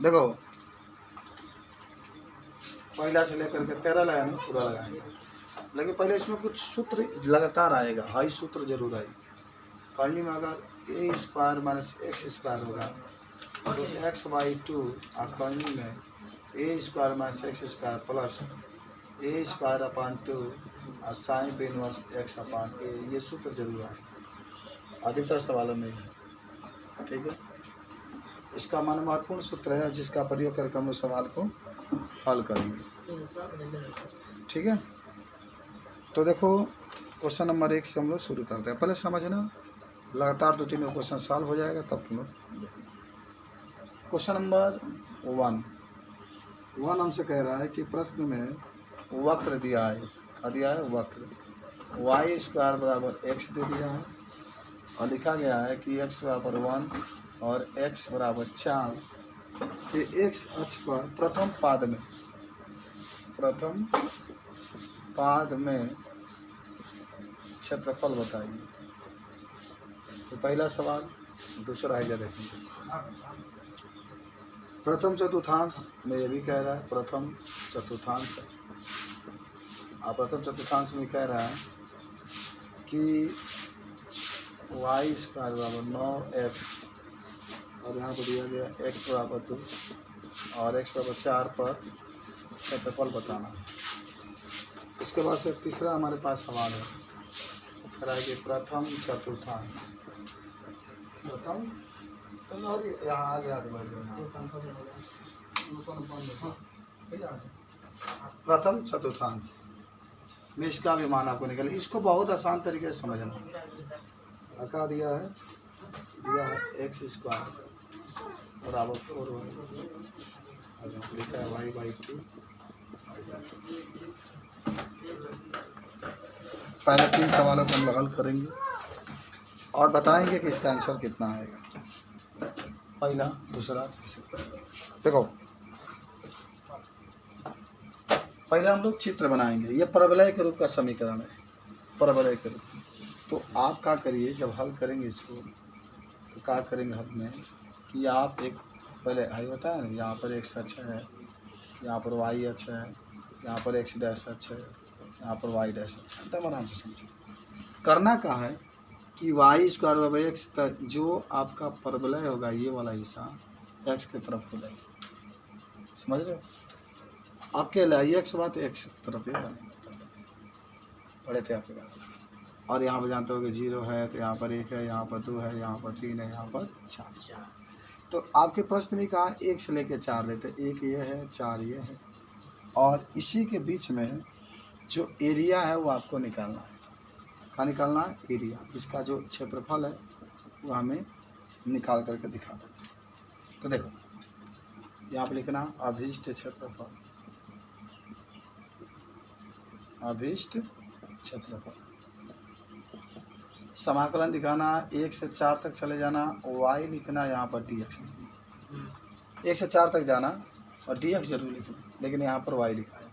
देखो पहला से लेकर के 13 लाइन पूरा लगाएंगे, लेकिन पहले इसमें कुछ सूत्र लगातार आएगा, हाई सूत्र जरूर आएगा। करनी में अगर a square minus x square होगा तो एक्स बाई 2, और करनी में a square minus x square plus a square upon 2 और साइन पे इनवर्स एक्स अपान ए, ये सूत्र जरूर आएगा अधिकतर सवालों में है। ठीक है, इसका मान महत्वपूर्ण सूत्र है जिसका प्रयोग करके हम उस सवाल को हल करेंगे। ठीक है, तो देखो क्वेश्चन नंबर 1 से हम लोग शुरू करते हैं। पहले समझना, लगातार 2-3 क्वेश्चन सॉल्व हो जाएगा तब तुम लोग। क्वेश्चन नंबर 1 हमसे कह रहा है कि प्रश्न में वक्र दिया है, क्या दिया है? वक्र वाई स्क्वायर बराबर एक्स दे दिया है और लिखा गया है कि एक्स बराबर 1 और एक्स बराबर 4 के एक्स अक्ष पर प्रथम पाद में क्षेत्रफल बताइए। तो पहला सवाल, दूसरा है क्या देखेंगे। प्रथम चतुर्थांश में ये भी कह रहा है, प्रथम चतुर्थांश है, और प्रथम चतुर्थांश में कह रहा है कि वाई स्क्वायर बराबर 9x और यहाँ पर दिया गया x बराबर 2 और x बराबर 4 पर क्षेत्रफल बताना। उसके बाद से तीसरा हमारे पास सवाल है, कह रहा है कि प्रथम चतुर्थांश, यहाँ आ गया प्रथम चतुर्थांश में इसका भी मान आपको निकले। इसको बहुत आसान तरीके से समझना। क्या दिया है एक्स स्क्वायर बराबर 4y, लिखा है वाई बाई 2। पहले 3 सवालों को हम हल करेंगे और बताएंगे कि इसका आंसर कितना आएगा। पहला, दूसरा, तीसरा। देखो पहले हम लोग चित्र बनाएंगे। ये परवलय के रूप का समीकरण है, परवलय के रूप। तो आप क्या करिए, जब हल करेंगे इसको तो क्या करेंगे हल में कि आप एक पहले हाई होता है ना, यहाँ पर एक्स अक्ष है, यहाँ पर वाई अक्ष है, यहाँ पर एक्स डैश अक्ष है, यहाँ पर वाई डैश अक्ष है। एकदम आराम से समझो। करना क्या है कि वाई स्क्वायर बराबर एक्स तक जो आपका परवलय होगा ये वाला हिस्सा एक्स की तरफ हो जाएगा, समझ रहे हो। अकेला एक्स बात एक्स की तरफ ये बनेगा, पढ़े थे आपके बात। और यहाँ पर जानते हो कि 0 है तो यहाँ पर 1 है, यहाँ पर 2 है, यहाँ पर 3 है, यहाँ पर 4। तो आपके प्रश्न में कहा 1 से लेकर 4 लेते, 1 ये है, 4 ये है, और इसी के बीच में जो एरिया है वो आपको निकालना है। क्या निकालना है? एरिया। इसका जो क्षेत्रफल है वो हमें निकाल करके दिखा देना। तो देखो यहाँ पर लिखना अभीष्ट क्षेत्रफल, अभीष्ट क्षेत्रफल। समाकलन दिखाना 1 से 4 तक चले जाना, y लिखना, यहाँ पर dx लिखना। 1 से 4 तक जाना और dx जरूर लिखना, लेकिन यहाँ पर y लिखा है।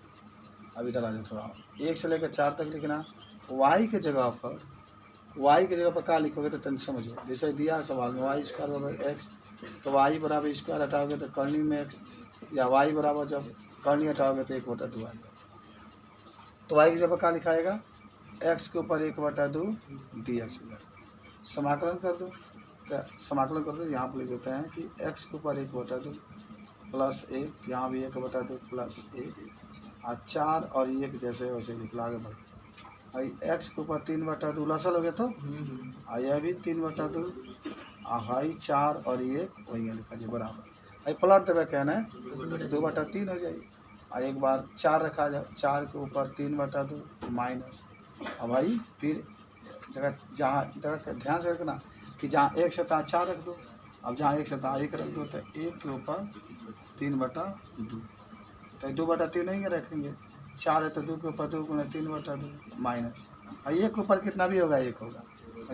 अभी चला जाए थोड़ा, 1 से लेकर 4 तक लिखना। y के जगह पर क्या लिखोगे तो तुम समझो। जैसे दिया है सवाल में वाई स्क्वायर बराबर एक्स, तो y बराबर स्क्वायर हटाओगे तो करनी में x, या y बराबर जब करनी हटाओगे तो 1/2 आएगा। तो y की जगह क्या लिखाएगा? x के ऊपर 1/2 dx। समाकलन कर दो, समाकलन कर दो। यहाँ पर लिख देते हैं कि x के ऊपर 1/2 प्लस 1, यहाँ भी 1/2 प्लस 1, और 4 और 1 जैसे वैसे निकला आगे बढ़। भाई x के ऊपर 3/2 लसल हो गया, तो यह भी 3/2, हाई 4 और 1 वही लिखा जाए बराबर। भाई पलट देवे कहना है 2/3 हो जाएगी, और एक बार 4 रखा जाए, 4 के ऊपर 3/2 माइनस। अब भाई फिर जगह जहाँ ध्यान से रखना कि जहाँ 1 से 4 रख दो, अब जहाँ 1 से 1 रख दो तो 1 के ऊपर 3/2, तो 2/3 नहीं रखेंगे। 4 है तो 2 के ऊपर 2 गुना 3/2 माइनस, और 1 के ऊपर कितना भी होगा 1 होगा,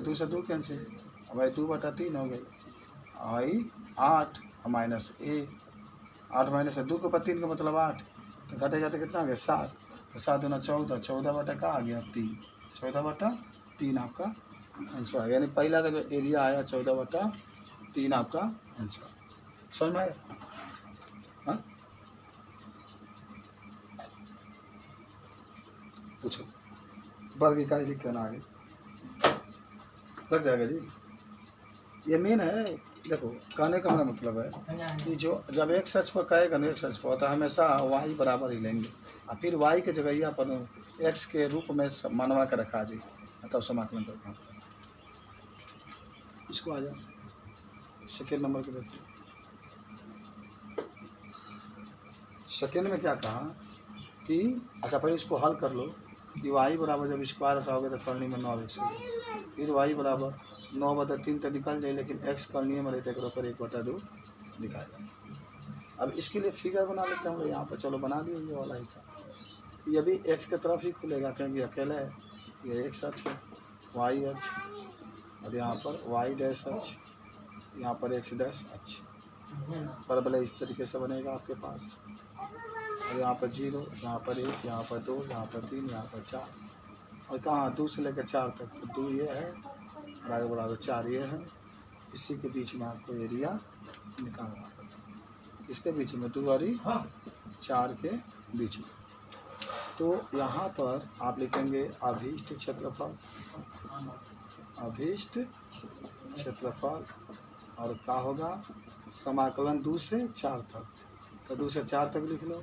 2 से 2 कैंसिल, अब भाई 2/3 हो गई, भाई 8 माइनस 1, 8 माइनस 2 के ऊपर 3 का मतलब 8, तो घटेगा तो कितना आ गया 7, तो 7 दूना 14, 14 का आ गया 3, 14/3 आपका आंसर आ गया। यानी पहला का जो एरिया आया 14/3 आपका आंसर। समझ में आया? हाँ पूछो। वर्ग इकाई लिख लेना आगे, लग जाएगा जी। ये मेन है। देखो कहने का हमारा मतलब है कि जो जब एक सच पर कहेगा ना, एक सच पर होता है हमेशा वाई बराबर ही लेंगे, और फिर वाई के जगह पर एक्स के रूप में मनवा कर रखा जी, तब समाकलन करके इसको आ जाओ सेकेंड नंबर के देखो। सेकेंड में क्या कहा कि अच्छा पहले इसको हल कर लो कि वाई बराबर जब स्क्वायर हटाओगे तो करनी में 9x, फिर वाई बराबर 9/3 तो निकल जाए, लेकिन x करनी में रहते पर 1/2 लिखा जाए। अब इसके लिए फिगर बना लेते हैं हम लोग यहाँ पर। चलो बना दिए ये वाला हिस्सा। ये भी x के तरफ ही खुलेगा क्योंकि अकेला है। ये x अक्ष है, y अक्ष, और यहाँ पर y डैश अक्ष, यहाँ पर x डैश अक्ष। परवलय इस तरीके से बनेगा आपके पास। और यहाँ पर 0, यहाँ पर 1, यहाँ पर 2, यहाँ पर 3, यहाँ पर 4, और कहाँ 2 से लेकर 4 तक। तो 2 ये है और आगे बढ़ा दो 4 ये है। इसी के बीच में आपको एरिया निकालना है, इसके बीच में 2 और 4 के बीच में। तो यहाँ पर आप लिखेंगे अभीष्ट क्षेत्रफल, अभीष्ट क्षेत्रफल, और क्या होगा समाकलन 2 से 4 तक। तो 2 से 4 तक लिख लो,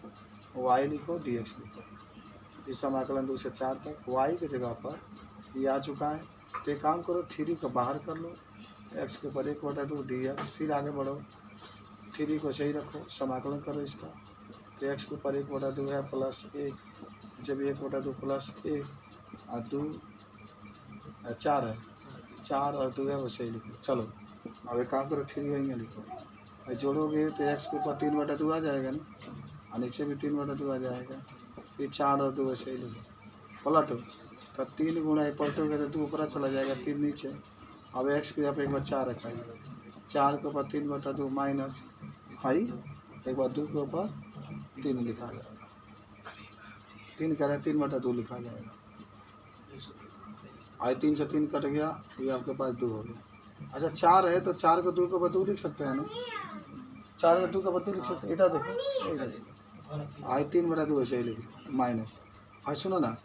y लिखो, dx लिखो। इस समाकलन 2 से 4 तक y की जगह पर ये आ चुका है। तो एक काम करो 3 को बाहर कर लो, x के ऊपर 1/2 dx, फिर आगे बढ़ो 3 को सही रखो, समाकलन करो इसका। तो x के ऊपर 1/2 है प्लस 1, जब 1/2 प्लस 1 और 2 4 है, 4 और 2 है वो सही लिखो। चलो अब एक काम करो 3 वहीं लिखो, और जोड़ोगे तो x के ऊपर 3/2 आ जाएगा ना, और नीचे भी 3/2 आ जाएगा। फिर 4 और 2 ऐसे ही लिखो, पलटो तो 3 गुणा पलटोगे तो 2 ऊपर चला जाएगा, 3 नीचे। अब x के यहाँ पर एक बार 4 रखा है, 4 के ऊपर 3/2 माइनस हाई, एक बार 2 के ऊपर 3 लिखा जाएगा, 3 कह रहे 3/2 लिखा जाएगा। आई 3 से 3 कट गया, ये आपके पास 2 हो गया। अच्छा 4 है तो 4 को 2 के ऊपर 2 लिख सकते हैं ना, 4 को 2 के ऊपर 2 लिख सकते हैं। इधर देखो, इधर देखो, आई 3/2 ऐसे ही लिखो माइनस। भाई सुनो ना,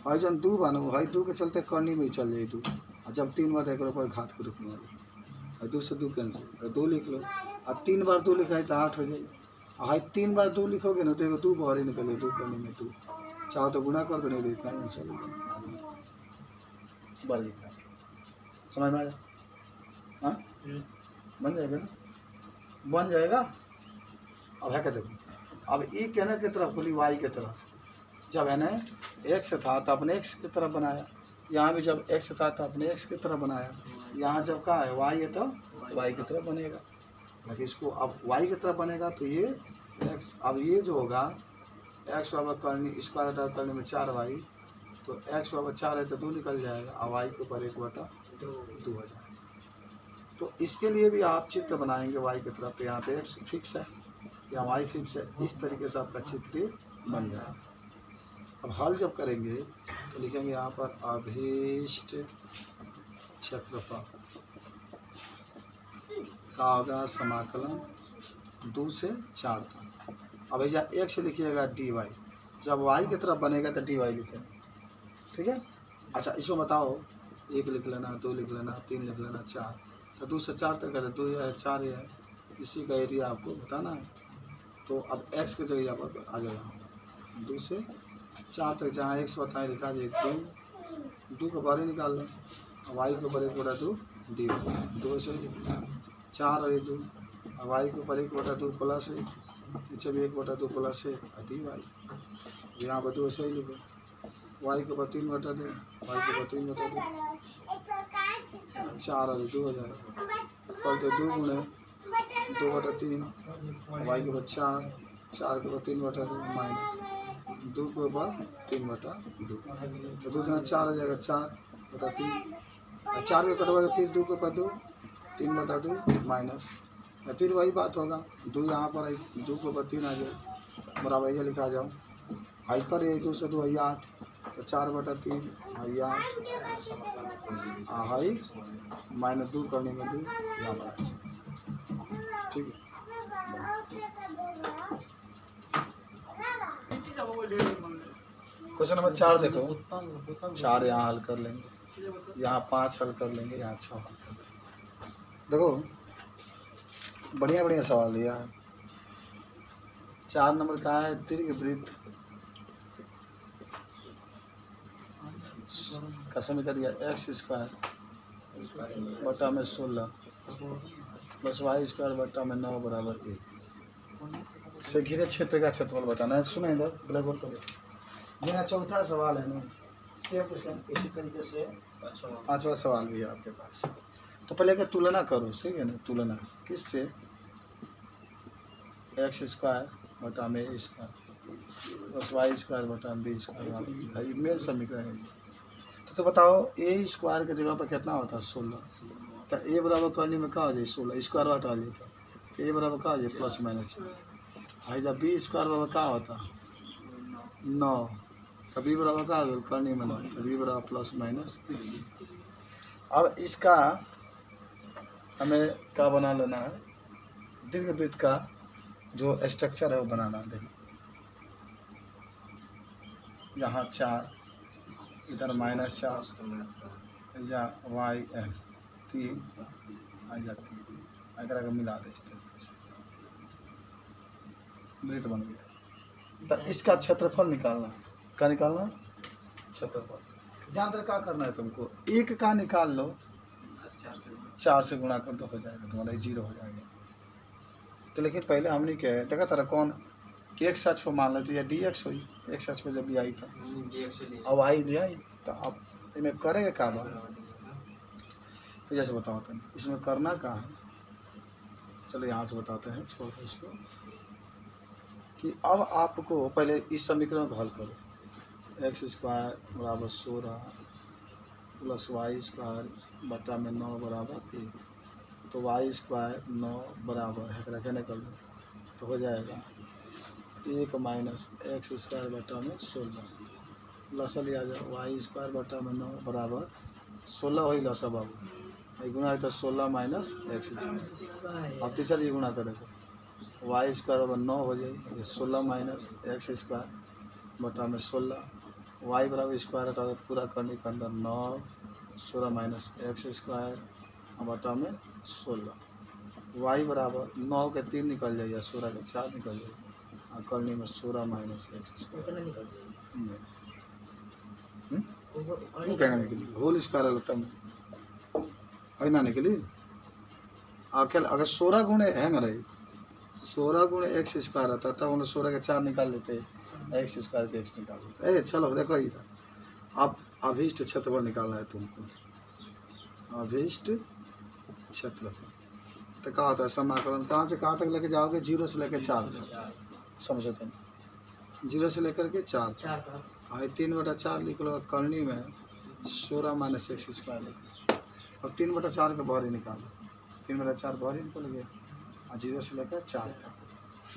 भाई जब 2 बनो भाई 2 के चलते करनी में ही चल जाए 2, और जब 3 बार एक ऊपर घात के रूप में और 2 से 2 कैंसिल, तो 2 लिख लो, और 3 बार 2 लिखा है तो 8 हो जाएगी। भाई 3 बार 2 लिखोगे ना तो 2 बाहर ही निकले, 2 करने में 2, चाहो तो गुणा कर दो, नहीं तो इतना ही आंसर समझ में आया। हाँ बन जाएगा ना, बन जाएगा। अब है क्या देखो, अब ई कहने की तरफ खुली वाई की तरफ, जब है ना एक्स था तो अपने एक्स की तरफ बनाया, यहाँ भी जब एक्स था तो अपने एक्स की तरफ बनाया, यहाँ जब कहा है वाई है तो वाई की तरफ बनेगा। लेकिन इसको अब वाई की तरफ बनेगा तो ये एक्स, अब ये जो होगा एक्स बराबर करनी स्क्वायर हटा करने में 4y, तो एक्स बराबर 4 है तो 2 निकल जाएगा, और वाई के ऊपर 1/2 हो जाएगा। तो इसके लिए भी आप चित्र बनाएंगे वाई की तरफ, यहाँ पे एक्स फिक्स है, यहाँ वाई फिक्स है, इस तरीके से आपका चित्र बन जाएगा। अब हल जब करेंगे तो लिखेंगे यहाँ पर अभीष्ट क्षेत्रफल का होगा समाकलन 2 से 4 तक। अब भैया x लिखिएगा dy, जब y की तरफ बनेगा तो dy लिखेंगे, ठीक है। अच्छा इसको बताओ, 1 लिख लेना, 2 लिख लेना, 3 लिख लेना, 4, तो 2 से 4 तक है, 2 है 4 है, इसी का एरिया आपको बताना है। तो अब x के जगह यहाँ पर आ जाएगा 2 से 4 तक, जहाँ x बताएं लिखा जाए 2 को बाहर निकाल लें, y के ऊपर 1/2 dy, 2 से 4 और 2, y के ऊपर 1/2 प्लस 1, नीचे भी 1/2 प्लस 1 dy, यहाँ पर 2 से ही लिखो, y के ऊपर 3/2, y के ऊपर 3/2, 4 और 2 हो जाएगा, कल तो 2 गुणे 2/3, y के ऊपर 4, 4 के ऊपर 3/2 माइनस 2 के ऊपर 3/2, तो 2 गुना 4 हो जाएगा, 4/3, 4 के कटवाएगा फिर 2 के ऊपर 2, 3/2 माइनस, फिर वही बात होगा, 2 यहाँ पर 2 के ऊपर 3 आ जाए, बराबर ये लिखा जाओ, हाई कर 2 से 2 है 8, तो 4/3 है 8, हाई माइनस 2 करने में 2 यहाँ पर, ठीक है। क्वेश्चन नंबर 4 देखो, 4 यहाँ हल कर लेंगे, यहाँ 5 हल कर लेंगे, यहाँ 6 हल कर लेंगे। देखो बढ़िया बढ़िया सवाल दिया है। 4 नंबर का है दीर्घवृत्त का समीकरण दिया x² बटा में 16 प्लस y² बटा में 9 बराबर 1 से घिरे क्षेत्र का क्षेत्रफल बताना है। सुने इधर ब्लैक बोर्ड करो। मेरा चौथा सवाल है ना, सेम क्वेश्चन इसी तरीके से 5वां सवाल भी है आपके पास। तो पहले का तुलना करो, ठीक है ना, तुलना किससे, x² बटा में a² प्लस y² बटा में b² भाई मेन समीकरण है। तो बताओ a² की जगह पर कितना होता है 16, तो a बराबर करने में क्या हो जाए 16 स्क्वायर हटा लेता, तो a बराबर क्या हो जाए प्लस माइनस 4 भाई। जब b² बराबर क्या होता 9, तो b बराबर क्या हो करने में 9, तो b बराबर प्लस माइनस। अब इसका हमें क्या बना लेना है, दीर्घवृत्त का जो स्ट्रक्चर है वो बनाना है। देखिए यहाँ 4, इधर -4, या y 3 या 3 अगर मिला दे वृत्त बन गया। तो इसका क्षेत्रफल निकालना है, क्या निकालना, क्षेत्रफल। ध्यान रख क्या करना है तुमको, 1 का निकाल लो, 4 से गुणा कर दो, हो जाएगा तुम्हारा 0 हो जाएगा। तो लेकिन पहले हमने क्या है देखा तारा कौन x अक्ष पर मान लेते या dx हुई, x अक्ष पर जब भी आई था अब आई ले आई, तो अब इन्हें करेगा क्या बात, तो जैसे बताओ तुम इसमें करना कहाँ है। चलो यहाँ से बताते हैं, छोड़ दो इसको, कि अब आपको पहले इस समीकरण को हल करो। x² बराबर 16 प्लस y² बटा में 9 बराबर 1, तो y² 9 बराबर है रखने कर दो, तो हो जाएगा 1 माइनस x² बटा में 16 लसल आ जाए y² बटा में 9 बराबर 16 वही लसा बाबू, ये गुना है तो 16 माइनस x²। अब तीसरा ये गुणा करेगा y² बराबर 9 हो जाए, 16 माइनस x² बटा में 16, y बराबर स्क्वायर हटा पूरा करने के अंदर 9 16 माइनस x² बटा में 16, y बराबर 9 के 3 निकल जाएगा, 16 के 4 निकल जाएगा, और करने में 16 माइनस x² कहना निकली होल स्क्वायर होता है ना निकली। अकेले अगर 16 गुणे है ना रही 16 गुणे x² आता तब उन्हें 16 के 4 निकाल देते, x² के x निकाल देते। चलो देखो इधर अब अभीष्ट क्षेत्रफल निकालना है तुमको, अभीष्ट क्षेत्रफल। तो क्या होता है समाकलन कहाँ से कहाँ तक लेके जाओगे, 0 से लेकर 4 समझो तुम, 0 से लेकर के 4 आई 3/4 लिख लो, करनी में 16 माइनस x²। अब 3/4 का बाहरी निकालो, 3/4 बाहरी निकल गया, और 0 से लेकर 4 तक।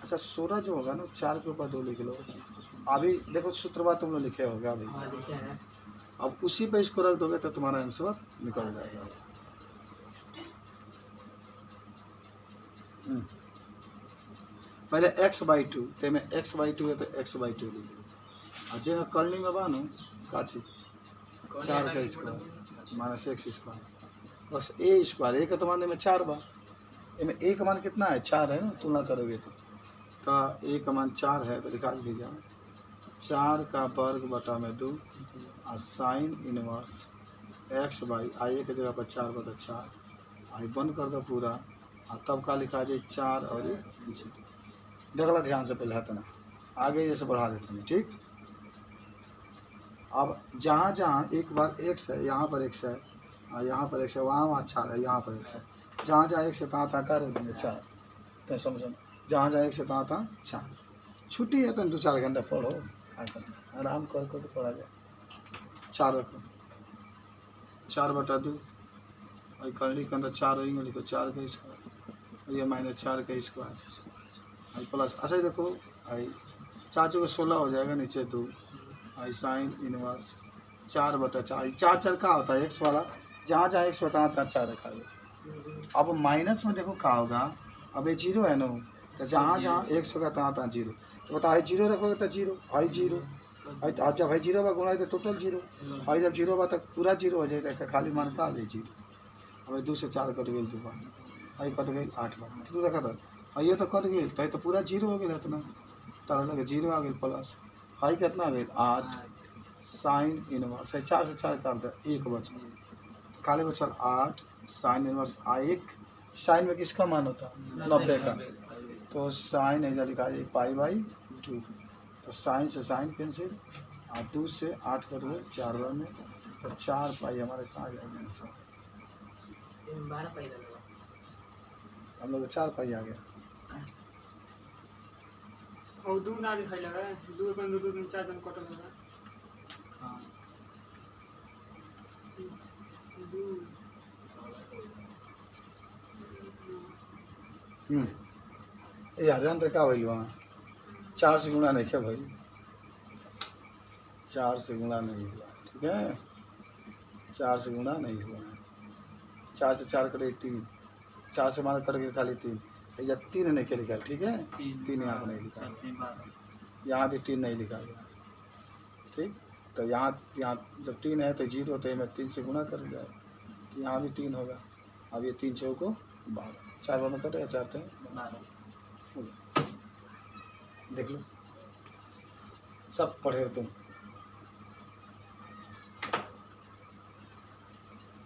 अच्छा 16 जो होगा ना 4 के ऊपर 2 लिख लो। अभी देखो सूत्रवाद तुम लोग लिखे होगा अभी, अब उसी पे इसको रख दोगे तो तुम्हारा आंसर निकल जाएगा। पहले x/2 ते में x/2 है तो x/2 लिख लो, और जो करनी में बानो काची 4 का स्क्वायर माइनस x² बस a² एक तो मान में 4 बार, इनमें a का मान कितना है 4 है ना, तुलना करोगे तो a का मान 4 है, तो लिखा दीजिए 4 का वर्ग बटा में 2 और साइन इनवर्स x/, आई की जगह पर 4 बटा 4, आई बंद कर दो पूरा, और तब का लिखा जाए 4 और देखला ध्यान से पहले हटना, आगे जैसे बढ़ा देते हैं ठीक। अब जहाँ जहाँ एक बार x है यहाँ पर x है, और यहाँ पर x है, वहाँ 4 है, यहाँ पर x है, जहाँ जहाँ x है तहाँ कर देंगे 4, तो समझो जहाँ जहाँ x है तहाँ 4। छुट्टी है तो 2-4 घंटा पढ़ो, आराम कर पढ़ा जाए। 4 रखो, 4/2 और करनी के अंदर 4 होंगे, लिखो 4 का स्क्वायर, ये -4 का स्क्वायर और प्लस। अच्छा देखो आई 4 को 16 हो जाएगा, नीचे 2 आई साइन इनवर्स 4/4, 4 का होता है x वाला, जहाँ जहाँ x होता है 4 रखा है। अब माइनस में देखो क्या होगा, अब ये 0 है ना, तो जहाँ जहाँ x होगा तहाँ 0, तो बताओ 0 रखोगे तो 0 आई 0 अच्छा भाई जीरो बा गुणा तो टोटल जीरो, भाई जब जीरो बा तब पूरा जीरो हो जाए तो खाली मान का आ जाए जीरो। अब 2 से 4 कट गई 2 बार, भाई कट गई 8 बार, तू देखा था ये तो कट गई तो पूरा जीरो हो गया इतना, तारा लगे जीरो आ गई प्लस, भाई कितना आ गई 8 साइन इनवर्स 4 से 4 काट दे 1 बचा, खाली बचल 8 साइन इनवर्स 1, साइन में किसका मान होता है 90 का, तो साइन इधर लिखा जाए π/2, तो साइन से साइन कैंसिल और 2 से 8 कट गए 4 बार में, तो 4 पाई हमारे कहाँ आ जाएगा आंसर, हम लोग 4 पाई आ गया। और 2 ना लिखाई लगा 2 अपन 2 2 4 जन कटल लगा। हां 2 ये हजान का भइल वहाँ 4 से गुणा नहीं क्या भाई, 4 से गुणा नहीं हुआ, ठीक है 4 से गुणा नहीं हुआ, 4 से 4 कटे 3, 4 से मान कट गए खाली 3, या 3 नहीं क्या लिखा, ठीक है 3 यहाँ पर नहीं लिखा, यहाँ भी 3 नहीं लिखा गया, ठीक, तो यहाँ जब 3 है तो 0 तो मैं 3 से गुणा कर जाए, तो यहाँ भी 3 होगा, अब ये 3 चौको 12, 4 बार में कटे चाहते हैं, देख लो सब पढ़े हो तुम।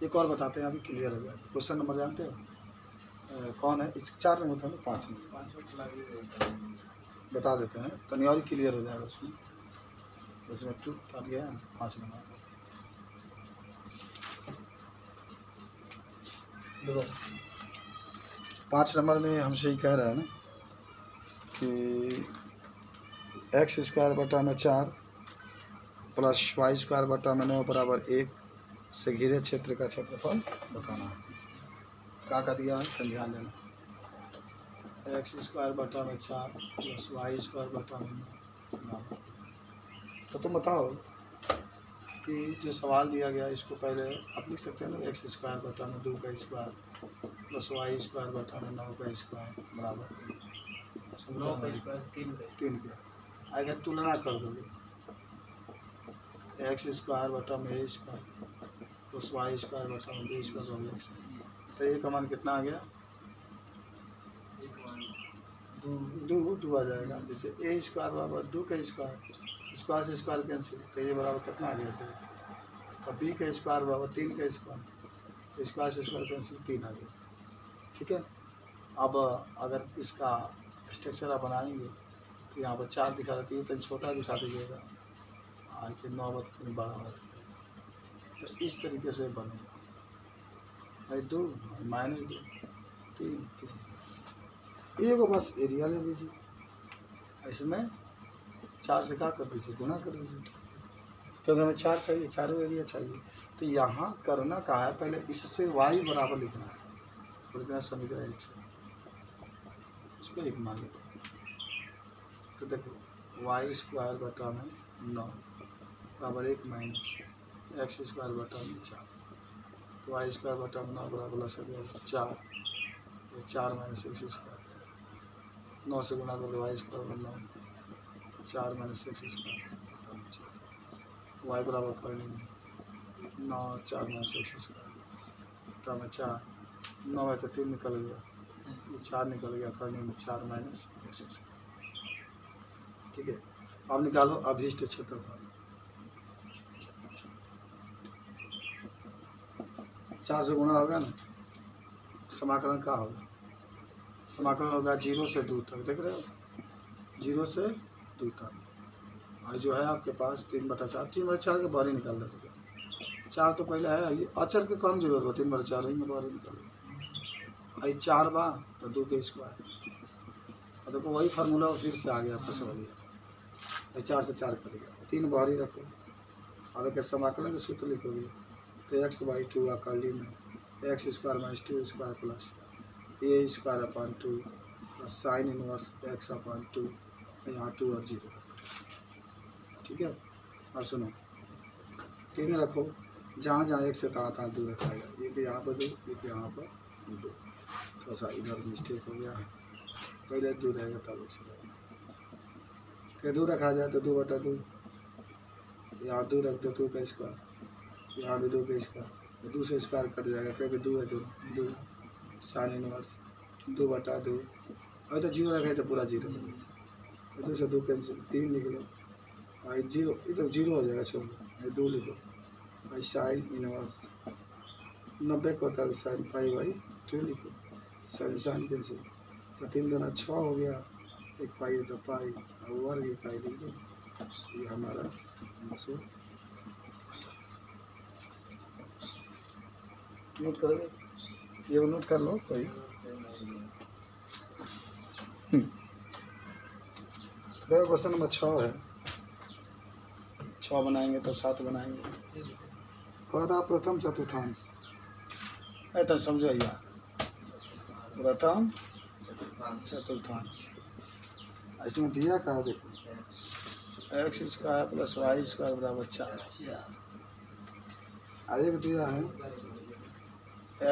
एक और बताते हैं, अभी क्लियर हो गया, क्वेश्चन नंबर जानते हो कौन है, 4 नंबर था ना 5 नंबर बता देते हैं, तो और क्लियर हो जाएगा उसमें, उसमें 2 काट गया 5 नंबर। देखो 5 नंबर में हमसे ही कह रहा है ना कि x²/4 प्लस y²/9 बराबर 1 से घिरे क्षेत्र का क्षेत्रफल बताना है। क्या दिया है तो ध्यान देना, x²/4 प्लस y²/9, तो तुम बताओ कि जो सवाल दिया गया इसको पहले आप लिख सकते हैं ना, x²/2 2 का स्क्वायर प्लस y²/9 का स्क्वायर बराबर 3 का, अगर तुलना कर दोगे x²/a² प्लस y²/b² तो ये का मान कितना आ गया 2 आ जाएगा, जैसे a² बराबर 2 का स्क्वायर से स्क्वायर कैंसिल, तो ये बराबर कितना आ गया 2, तो b का स्क्वायर बराबर 3 का स्क्वायर, तो स्क्वायर से स्क्वायर कैंसिल 3 आ गया, ठीक है। अब अगर इसका स्ट्रक्चर आप बनाएंगे तो यहाँ पर 4 दिखा देती है, तो छोटा दिखा दीजिएगा, आज 9 बता 12, तो इस तरीके से बनेगा, 2 -2 3 एक बस एरिया ले लीजिए, इसमें 4 से क्या कर दीजिए गुणा कर दीजिए, क्योंकि हमें 4 चाहिए, 4 एरिया चाहिए, तो यहाँ करना कहा है पहले इससे y बराबर लिखना है, तो लिखना समीकरण 1 से इसको 1 मान लो, तो देखो y²/9 बराबर 1 माइनस x²/4, तो y²/9 बराबर 4, 4 माइनस x², 9 से गुणा कर दो y²/9, 4 माइनस x², y बराबर कर लेंगे 9 4 माइनस x², तो में 4 9 है तो 3 निकल गया, 4 निकल गया, करने में 4 माइनस x², ठीक है। अब निकालो अभीष्ट क्षेत्रफल, 4 से गुणा होगा ना, समाकलन का होगा, समाकलन होगा 0 से 2 तक, देख रहे हो 0 से 2 तक, और जो है आपके पास 3/4, 3/4 के बाहर ही निकाल देते, 4 तो पहले है, ये अचर के कम जरूरत हो, 3/4 ही में बाहर निकाल, आई 4 बा तो 2 के स्क्वायर, और देखो वही फार्मूला फिर से आ गया आपका समझ गया, 4 से 4 कर गया, 3 बाहर ही रखो, और एक समाकलन के सूत्र लिखोगे तो x/2 अकाली में x² - 2² plus a² plus sine inverse x/2, यहाँ 2 और 0, ठीक है। और सुनो 3 रखो, जहाँ जहाँ 1 से तहाँ 2 रखाएगा, ये भी यहाँ पर 2, ये भी यहाँ पर 2, थोड़ा सा इधर मिस्टेक हो गया है, पहले 2 रहेगा तब 1 से रहेगा, फिर 2 रखा जाए तो 2/2, यहाँ 2 रख दो, 2 का स्क्वायर, यहाँ भी 2 का स्क्वायर, 2 से स्क्वायर कट जाएगा क्योंकि 2 है, 2 साइन इनवर्स 2/2। अरे तो 0 रखा है तो पूरा 0, 2 से 2 कैंसिल, 3 निकलो भाई 0, ये तो 0 हो जाएगा, छोड़ो 2 लिखो भाई, साइन इनवर्स 90 को होता है साइन π/2 लिखो, साइन कैंसिल, तो 3 दूना 6 हो गया, 1 पाई है तो पाई, और वर्ग इकाई लिख दो, ये हमारा आंसर। नोट करोगे, ये नोट कर लो कोई। देखो क्वेश्चन नंबर 6 है, 6 बनाएंगे तो 7 बनाएंगे। पदा प्रथम चतुर्थांश, तो समझो यार, प्रथम चतुर्थांश इसमें दिया कहा देखो, x² + y² बराबर 4, एक दिया है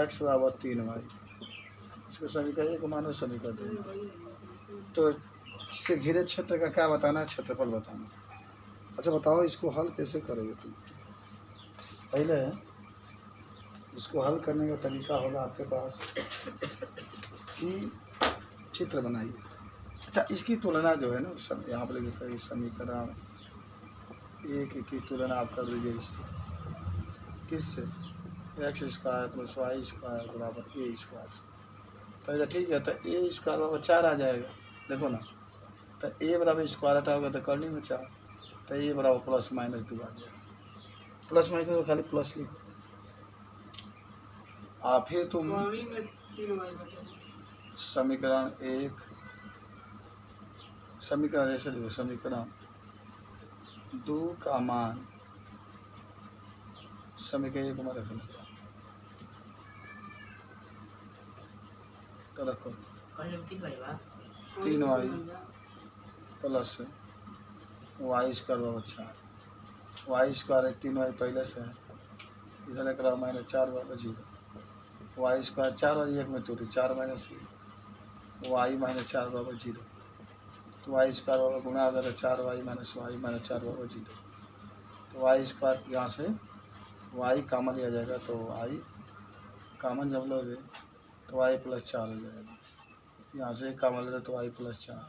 x बराबर 3y, इसको समीकरण को मानो समीकरण, तो इससे घिरे क्षेत्र का क्या बताना है, क्षेत्रफल बताना। अच्छा बताओ इसको हल कैसे करोगे तुम। पहले इसको हल करने का तरीका होगा आपके पास कि चित्र बनाइए। अच्छा इसकी तुलना जो है ना, सब यहाँ पर लिखा है समीकरण 1 की तुलना आप कर लीजिए इससे, किससे, x² + y² बराबर a²। तो ठीक है, तो a² बराबर 4 आ जाएगा, देखो ना, तो a बराबर स्क्वायर हटाओगे तो करनी में 4, तो a बराबर ±2 आ जाएगा, ± तो खाली प्लस लिखो। फिर तुम समीकरण 1, समीकरण ऐसे लिखो, समीकरण 2 का मान समीकरण 1 में रखना, तो रखो 3y प्लस y² बराबर 4, y² 3y पहले से है, इधर एक -4 बराबर 0, y² 4 और 1 में टूटी 4 - y -4 बराबर 0, तो y² बराबर गुणा अगर 4y - y - 4 बराबर 0, तो y² यहाँ से y कॉमन लिया जाएगा, तो y कॉमन जब लोगे तो y + 4 हो जाएगा, यहाँ से कॉमन ले तो y + 4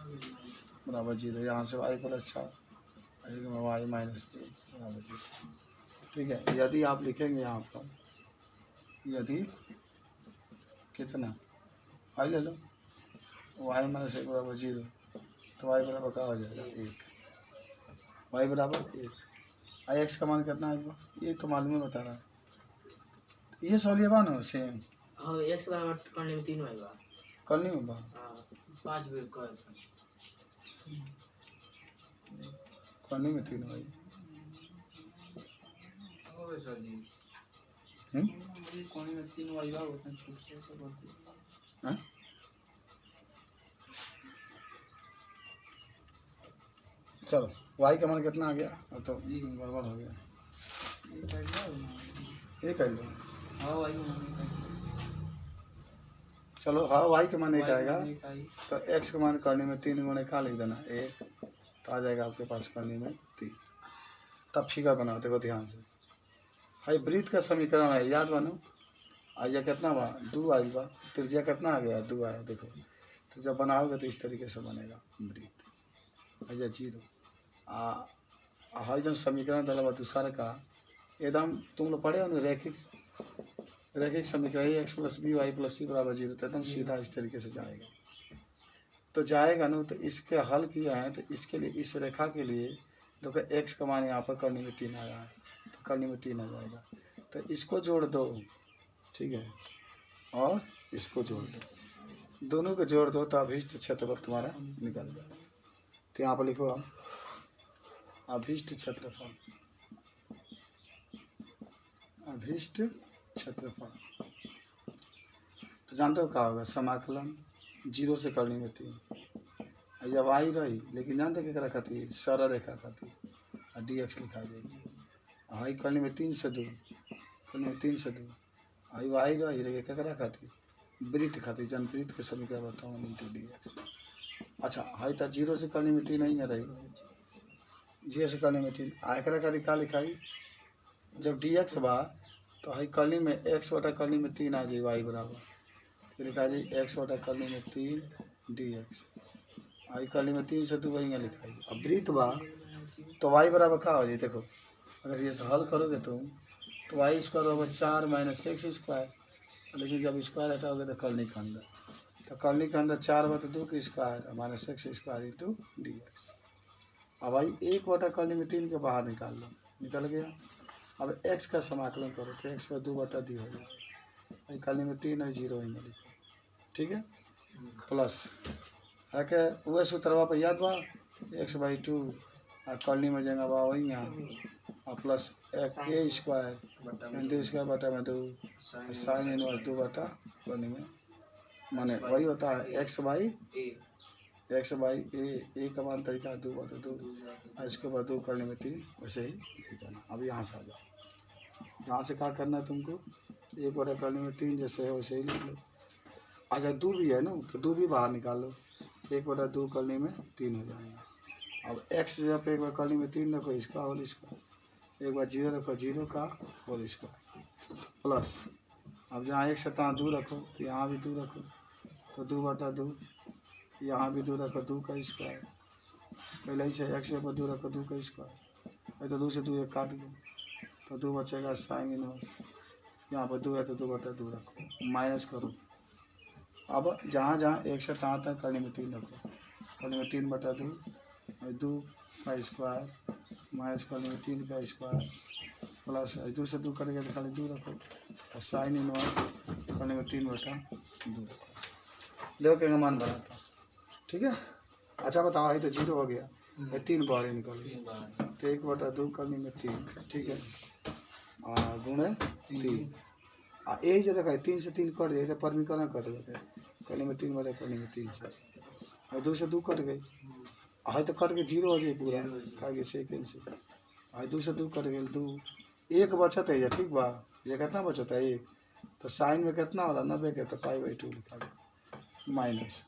बराबर 0, यहाँ से y + 4 y - 1 बराबर 0। ठीक है, यदि आप लिखेंगे यहाँ पर, यदि कितना y ले लो, y - 1 बराबर 0, तो y बराबर क्या हो जाएगा 1, y बराबर 1। x का मान कितना है, ये तो मालूम है बता रहा है, ये सॉल्व ना सेम x बराबर करने में 3y बा, करनी में बा 5 बेर कर, करनी में 3y, ओए सर जी ये कोने में 3y बा, उतना छूट से करते हैं। चलो y का मान कितना आ गया, तो गड़बड़ हो गया, ये कर लो। हां भाई चलो हाँ y के मान 1 आएगा, तो x का मान करने में 3 गुणे का लिख देना 1, तो आ जाएगा आपके पास करने में 3। तब फिगर बनाओ, देखो ध्यान से, भाई वृत्त का समीकरण है, याद बनो, आइए कितना बा 2 आइल बा, त्रिज्या कितना आ गया 2 आया, देखो तो जब बनाओगे तो इस तरीके से बनेगा वृत्त, आइए 0 हाई जो समीकरण दल दूसरा का एकदम तुम लोग पढ़े हो ना, रैखिक समीकरण x + b y + c बराबर 0, तो एकदम सीधा इस तरीके से जाएगा, तो जाएगा ना, तो इसके हल किया है, तो इसके लिए इस रेखा के लिए देखो x का मान यहाँ पर करने में 3 आया है, तो करने में 3 आ जाएगा, तो इसको जोड़ दो, ठीक है, और इसको जोड़ दो, दोनों को जोड़ दो तो अभीष्ट क्षेत्रफल तुम्हारा निकल जाएगा। तो यहाँ पर लिखो आप अभीष्ट क्षेत्रफल, अभीष्ट क्षेत्रफल, तो जानते हो क्या होगा, समाकलन 0 से करने में 3, जब आई रही, लेकिन जानते हो क्या खाती, सरल रेखा खाती, और dx लिखा जाएगी, आई करने में 3 से 2, करने में 3 से 2, आई आई रही, लेकिन क्या खाती, वृत्त खाती, जन वृत्त के समीकरण बताऊँ नहीं तो dx। अच्छा हाई तो 0 से करने में 3 नहीं रही, जीरो से करनी में 3 आ एकरा का का लिखाई जब dx बा तो हई करनी में x बटा करनी में 3 आ जाई y बराबर तो लिखा जाई x बटा करनी में 3 dx आई करनी में 3 से 2 वही लिखाई। अब वृत्त बा तो y बराबर का हो जाए देखो अगर ये से हल करोगे तुम तो y स्क्वायर होगा 4 माइनस x स्क्वायर, लेकिन जब स्क्वायर हटाओगे तो करनी के अंदर 4 बटा 2 की square minus x square into dx। अब भाई 1 बटा करनी में 3 के बाहर निकाल लो, निकल गया। अब x का समाकलन करो तो x पर 2 बटा दी हो जाए भाई करनी में 3 है 0 ही लिखो, ठीक है। प्लस है के वह सूत्रवा पर याद बा x/2 और करनी में जगह बा वही यहाँ और plus a square into square बटा में 2 साइन इनवर्स 2 बटा करनी में माने वही होता है x बाई a का मान तरीका 2 बटा 2 और इसके बाद 2 करने में 3 वैसे ही लिखना। अब यहाँ से आ जाओ, यहाँ से क्या करना है तुमको 1 बटा करने में 3 जैसे है वैसे ही लिख लो। अच्छा 2 भी है ना तो 2 भी बाहर निकाल लो, 1 बटा 2 करने में 3 हो जाएगा। अब x जब एक बार करने में 3 रखो इसका होल स्क्वायर, एक बार 0 रखो 0 का होल स्क्वायर प्लस अब जहाँ 1 से तहाँ 2 रखो तो यहाँ भी 2 रखो तो 2 बटा 2 यहाँ भी 2 रखो 2 का स्क्वायर, पहले ही से x से 2 रखो 2 का स्क्वायर तो 2 से 2 काट दो तो 2 बचेगा साइन इनवर्स, यहाँ पर 2 है तो 2 बटा 2 रखो माइनस करो। अब जहाँ जहाँ 1 से तहाँ तक करने में 3 रखो, करने में 3 बटा 2 का स्क्वायर माइनस करने में 3 का स्क्वायर प्लस 2 से 2 करेंगे तो खाली 2 रखो और साइन इनवर्स करने में 3 बटा 2 रखो, देखो क्या मान बनाता, ठीक है। अच्छा बताओ है तो 0 हो गया, 3 बाहर ही निकल गया तो 1 बटा 2 करने में 3, ठीक है गुणे 3 यही जो देखा 3 से 3 कट गई तो परमीकरण कट गए करने में 3 बटा करने में 3 से और 2 से 2 कट गई है तो कट के 0 हो जाए पूरा का सेकेंड से और 2 से 2 कट गए 2 1 बचत है ठीक बा, ये कितना बचत है 1 तो साइन में कितना वाला 90 के तो π/2 लिखा गया माइनस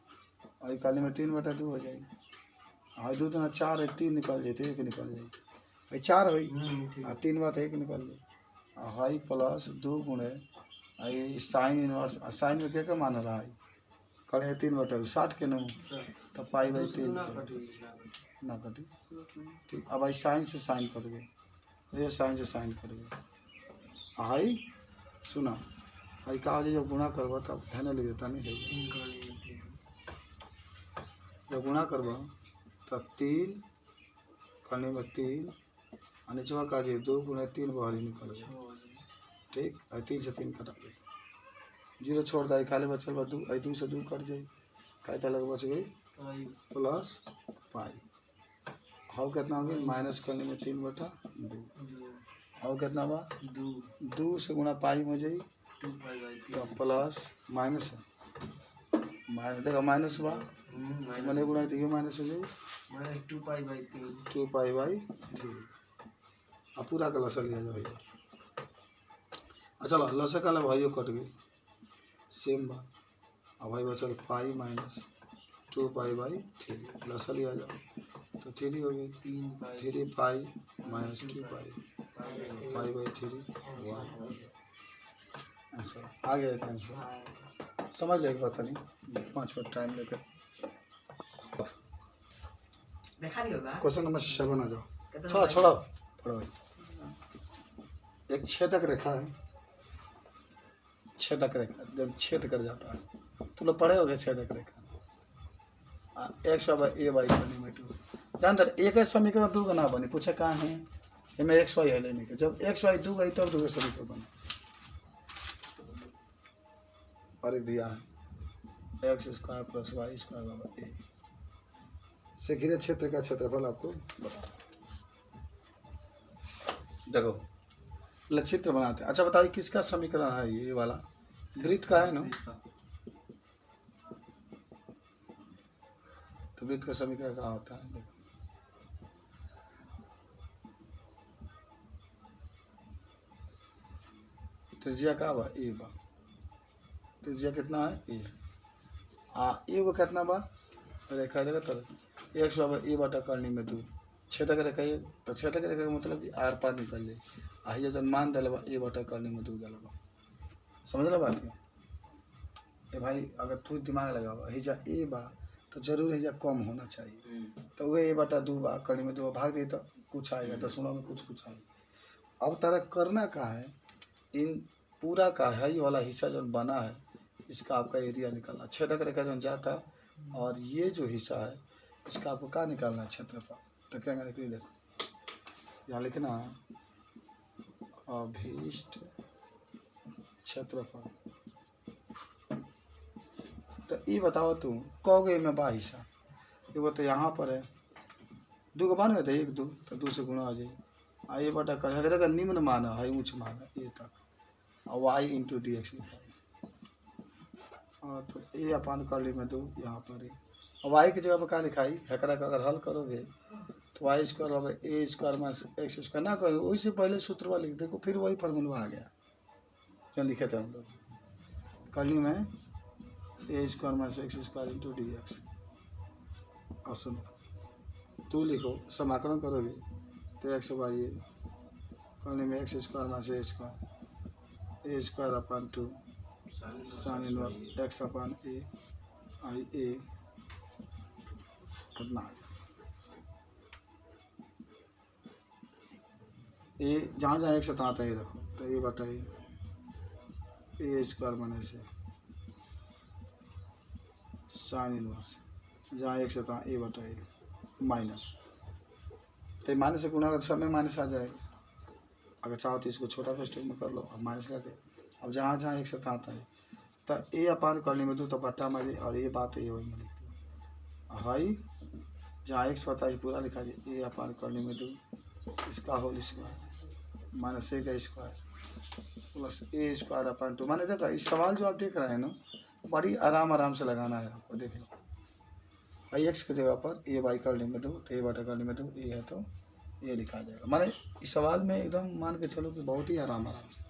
और करने में 3 बटा 2 हो जाएगी और 2 तो 4 है 3 निकल जाए तो 1 निकल जाए भाई 4 हुई और 3 बात 1 निकल जाए हाई प्लस 2 गुणे आई साइन इनवर्स साइन में क्या मान रहा है करे 3 बटा 60 के नो तो π/3 ना कटी, ठीक। अब आई साइन से साइन कट गए ये साइन से साइन कट गए हाई सुना भाई कहा जब गुणा करवा तब है ना लिख देता नहीं है जब गुणा करवा तब 3 करने में 3 और नीचवा का 2 गुणे 3 बाहर ही निकल गया, ठीक है 3 से 3 कटा गई 0 छोड़ दा खाली बचल बा 2 से 2 कट जाए क्या लग बच गई प्लस पाई हाउ कितना हो गया माइनस करने में 3 बटा 2 हाउ कितना बा 2 से गुणा पाई में जाई तो प्लस माइनस देखो माइनस बा मैंने गुणा तो ये माइनस हो जाए 2π/3 अब पूरा का लसा लिया जाए। अच्छा लसा का भाइयों कट गई सेम बा अब भाई बचल पाई माइनस 2π/3 लसा लिया जाओ तो 3 हो गई 3π माइनस 2π π/3 आंसर आ गया आंसर समझ लो एक बात नहीं 5 मिनट टाइम लेकर क्वेश्चन नंबर 7 आ जाओ छोड़ो पढ़ो। एक छेदक रेखा है, छेदक रेखा जब छेद कर जाता है तो लोग पढ़े हो गए छेदक रेखा x/a/y बनी में 2 जानते एक समीकरण 2 का ना बने पूछे कहाँ है इनमें x/y है लेने के जब x/y 2 गई तब 2 समीकरण बने और एक दिया है x² + y² a से घिरे क्षेत्र का क्षेत्रफल आपको बता देखो लक्षित्र बनाते हैं। अच्छा बताइए किसका समीकरण है ये वाला वृत्त का है ना तो वृत्त का समीकरण कहाँ होता है देखो त्रिज्या का बा ए बा त्रिज्या कितना है ए को कितना बा रेखा देखो तो x/a बटा करनी में 2 छेदक रेखा ये तो छेदक रेखा का मतलब कि आर पार निकल जाए आइए जन मान दिलवा ए बटा करने में 2 दिलवा समझ ला बात ए भाई अगर तू दिमाग लगावा हिजा ए बा तो जरूर हिजा कम होना चाहिए तो वह ए बटा 2 बा करने में 2 भाग दे तो कुछ आएगा 10 में कुछ आएगा। अब तारा करना क्या है इन पूरा का है ये वाला हिस्सा जो बना है इसका आपका एरिया निकालना छेदक रेखा जो जाता है और ये जो हिस्सा है इसका आपको क्या निकालना है क्षेत्रफल तो क्या निकली देखो यहाँ लिखना अभीष्ट क्षेत्रफल तो ये बताओ तुम कहोगे में बा हिस्सा एगो तो यहाँ पर है 2 का मान है तो 1 2 तो 2 से गुणा हो जाए आ ये बटा कर अगर निम्न मान है उच्च मान है ये तक और वाई इंटू डी एक्स लिखा और तो ए अपान कर ली में 2 यहाँ पर है और वाई की जगह पर क्या लिखाई हेकरा का अगर हल करोगे तो वाई स्क्वायर हो ए स्क्वायर माइनस एक्स स्क्वायर ना कहो वही से पहले सूत्र लिख देखो फिर वही फार्मूला आ गया जो लिखे थे हम लोग कली में a square minus x square into d x और सुनो तू लिखो समाकलन करोगे तो एक्स वाई ए कली में x square minus a square upon 2 sine inverse x upon a I a कितना ए जहाँ जहाँ एक से आता है रखो तो ये बताइए ए स्क्वायर बने से साइन इनवर्स जहाँ एक से आता ए बताइए माइनस तो माइनस से गुणा सब में माइनस आ जाएगा अगर चाहो तो इसको छोटा फर्स्ट में कर लो अब माइनस करके अब जहाँ जहाँ एक से आता है तो ए अपान करने में 2 तो बट्टा मारिए और ये बात ये वही में लिख लो हाई जहाँ एक्स पता है पूरा लिखा जाए ए अपान करने में 2 इसका होल स्क्वायर माइनस ए का square plus a square upon 2 मैंने देखा इस सवाल जो आप देख रहे हैं ना बड़ी आराम से लगाना है आपको देख लो आई एक्स की जगह पर ए वाई करने में 2 तो ए बटा करने में 2 ए है तो ये लिखा जाएगा माने इस सवाल में एकदम मान के चलो कि बहुत ही आराम से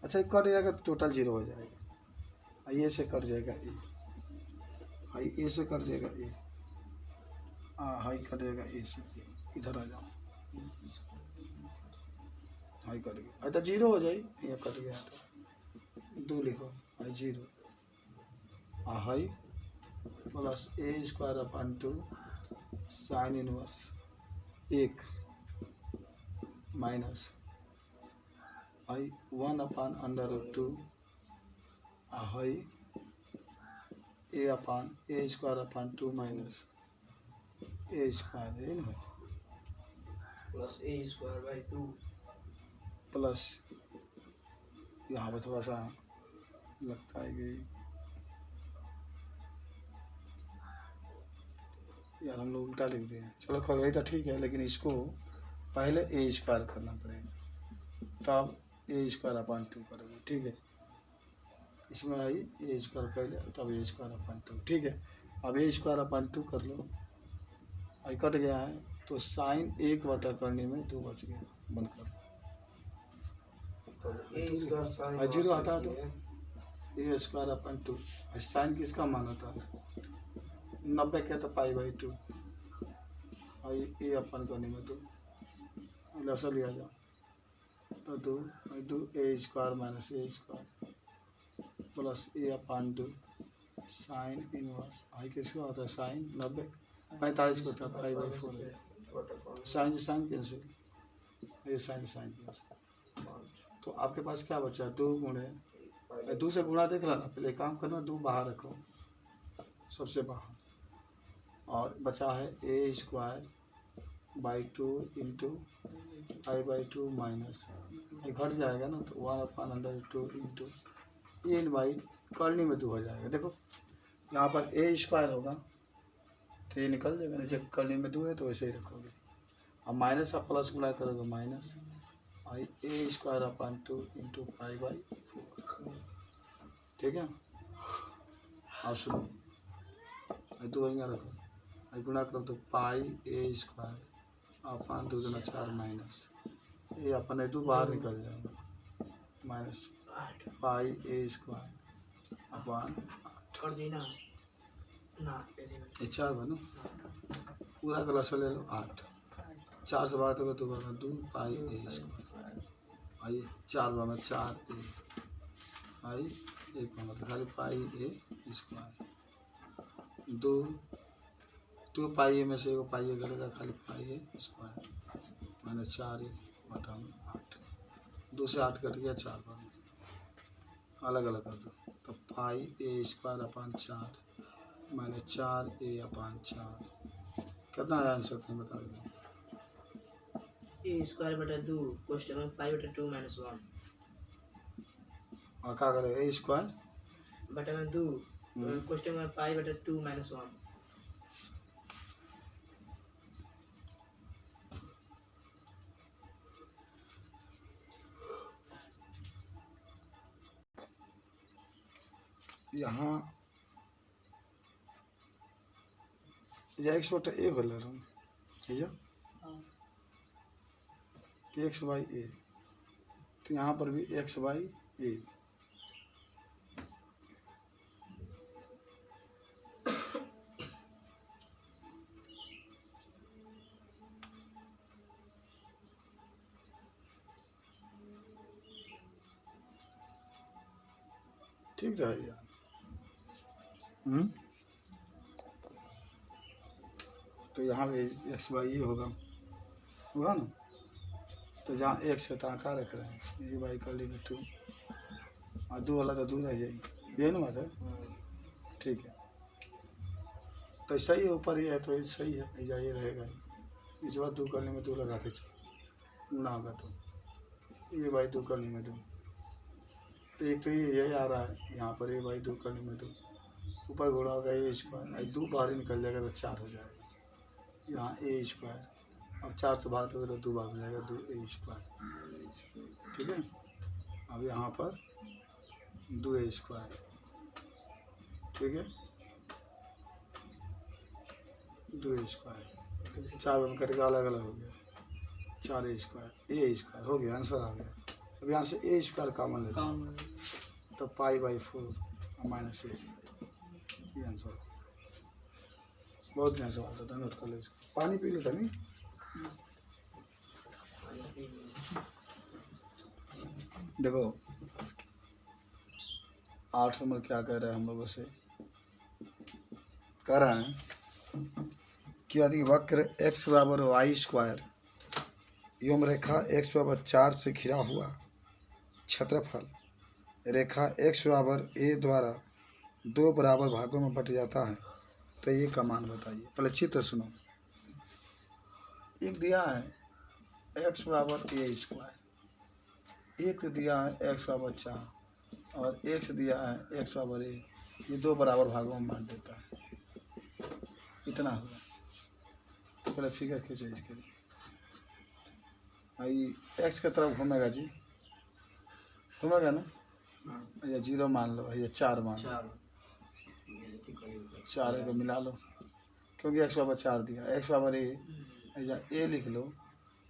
अच्छा कट जाएगा तो टोटल 0 हो जाएगा आई ए से कट जाएगा ए आई ए से कट जाएगा ए हाई कट जाएगा ए से ए इधर आ जाओ हाई कट गया अच्छा 0 हो जाए ये कट गया तो 2 लिखो हाई 0 हाई plus a square upon 2 sine inverse 1 minus I 1 upon under root 2 हाई a upon a square upon 2 minus a square है ना plus a square by 2 plus यहाँ पर थोड़ा सा लगता है कि यार हम लोग उल्टा लिख दिए चलो खैर यही तो ठीक है लेकिन इसको पहले ए स्क्वायर करना पड़ेगा तब ए स्क्वायर अपान 2 करोगे ठीक है इसमें आई ए स्क्वायर पहले तब ए स्क्वायर अपान 2 ठीक है अब ए स्क्वायर अपान 2 कर लो आई कट गया है तो साइन 1 बटा करने में 2 बच गया बंद कर तो ए स्क्वायर साइन 0 हटा दो ए स्क्वायर अपान 2 साइन किसका मान होता है 90 क्या तो पाई बाई 2 आई ए अपन करने में 2 लसा लिया जाओ तो 2 a square minus a square plus a upon 2 sine inverse I किसका होता है साइन 90 45 को होता है पाई बाई 4 साइन से साइन कैंसिल ये साइन कैंसिल तो आपके पास क्या बचा 2 गुणे 2 से गुणा देख लेना पहले काम करना 2 बाहर रखो सबसे बाहर और बचा है a square by 2 into I by 2 minus ये घट जाएगा ना तो 1 upon under 2 into a by करने में 2 हो जाएगा देखो यहाँ पर ए स्क्वायर होगा तो ये निकल जाएगा नीचे करने में 2 है तो वैसे ही रखोगे अब माइनस आप प्लस गुणा करोगे minus I A square upon 2 into pi by 4 ठीक है और सुनो तो वहीं रखो गुणा कर दो पाई ए स्क्वायर अपान 2 गुना 4 माइनस ये अपन 2 बाहर निकल जाएगा माइनस पाई ए स्क्वायर अपान कर दी ना ना ये 4 बनो पूरा का लसा ले लो 8 4 से भाग दोगे 2 भाग 2 पाई ए स्क्वायर आई 4 भाग 4 ए आई 1 भाग खाली पाई ए स्क्वायर 2 पाई ए में से 1 पाई ए घटेगा खाली पाई ए स्क्वायर मैंने 4 ए बटा 8 2 से 8 कट गया 4 भाग अलग अलग कर दो तो पाई ए स्क्वायर अपान 4 मैंने 4 ए अपान 4 कितना आया आंसर तुम बता दो ए स्क्वायर बटा 2 क्वेश्चन में पाई बटा 2 माइनस 1 और क्या करो ए स्क्वायर बटा में 2 क्वेश्चन में पाई बटा 2 माइनस 1 यहाँ या एक्स बटा ए बोल रहा हूँ ठीक है कि एक्स बाई ए तो यहाँ पर भी एक्स बाई ए ठीक रहेगा तो यहाँ पे एक्स बाई ये होगा ना तो जहाँ एक्स है तो क्या रख रहे हैं ये बाई कर लेंगे 2 और 2 वाला तो 2 रह जाएगी यही ना बात है ठीक है तो सही है ऊपर ही है तो सही है ये रहेगा इस बार 2 करने में 2 लगाते चल ना होगा तो ये बाई 2 करने में 2 तो एक तो ये यही आ रहा है यहाँ पर ये बाई 2 करने में 2 ऊपर घोड़ा होगा ए स्क्वायर 2 बाहर ही निकल जाएगा तो 4 हो जाएगा यहाँ ए स्क्वायर अब 4 से भाग दोगे तो 2 भाग हो जाएगा 2 ए स्क्वायर ठीक है अब यहाँ पर 2 ए स्क्वायर ठीक है 2 ए स्क्वायर 4 में कटेगा अलग अलग हो गया 4 ए स्क्वायर हो गया आंसर आ गया अब यहाँ से ए स्क्वायर कॉमन लेते हैं तो पाई बाई 4 माइनस 8 ये आंसर बहुत ध्यान से आता था नोट कर लीजिए पानी पी लेता नहीं देखो 8 नंबर क्या कह रहे हैं हम लोगों से कह रहे हैं कि यदि वक्र x बराबर वाई स्क्वायर एवं रेखा x बराबर 4 से घिरा हुआ क्षेत्रफल रेखा x बराबर a द्वारा 2 बराबर भागों में बट जाता है तो ये का मान बताइए पहले चित्र सुनो एक दिया है x बराबर ए स्क्वायर एक दिया है x बराबर 4 और x दिया है x बराबर ए ये 2 बराबर भागों में बांट देता है इतना हुआ तो पहले फिगर खींचे इसके लिए आई x की तरफ घूमेगा जी घूमेगा ना ये 0 मान लो ये 4 मान लो 4 को मिला लो क्योंकि x बराबर 4 दिया x बराबर ए लिख लो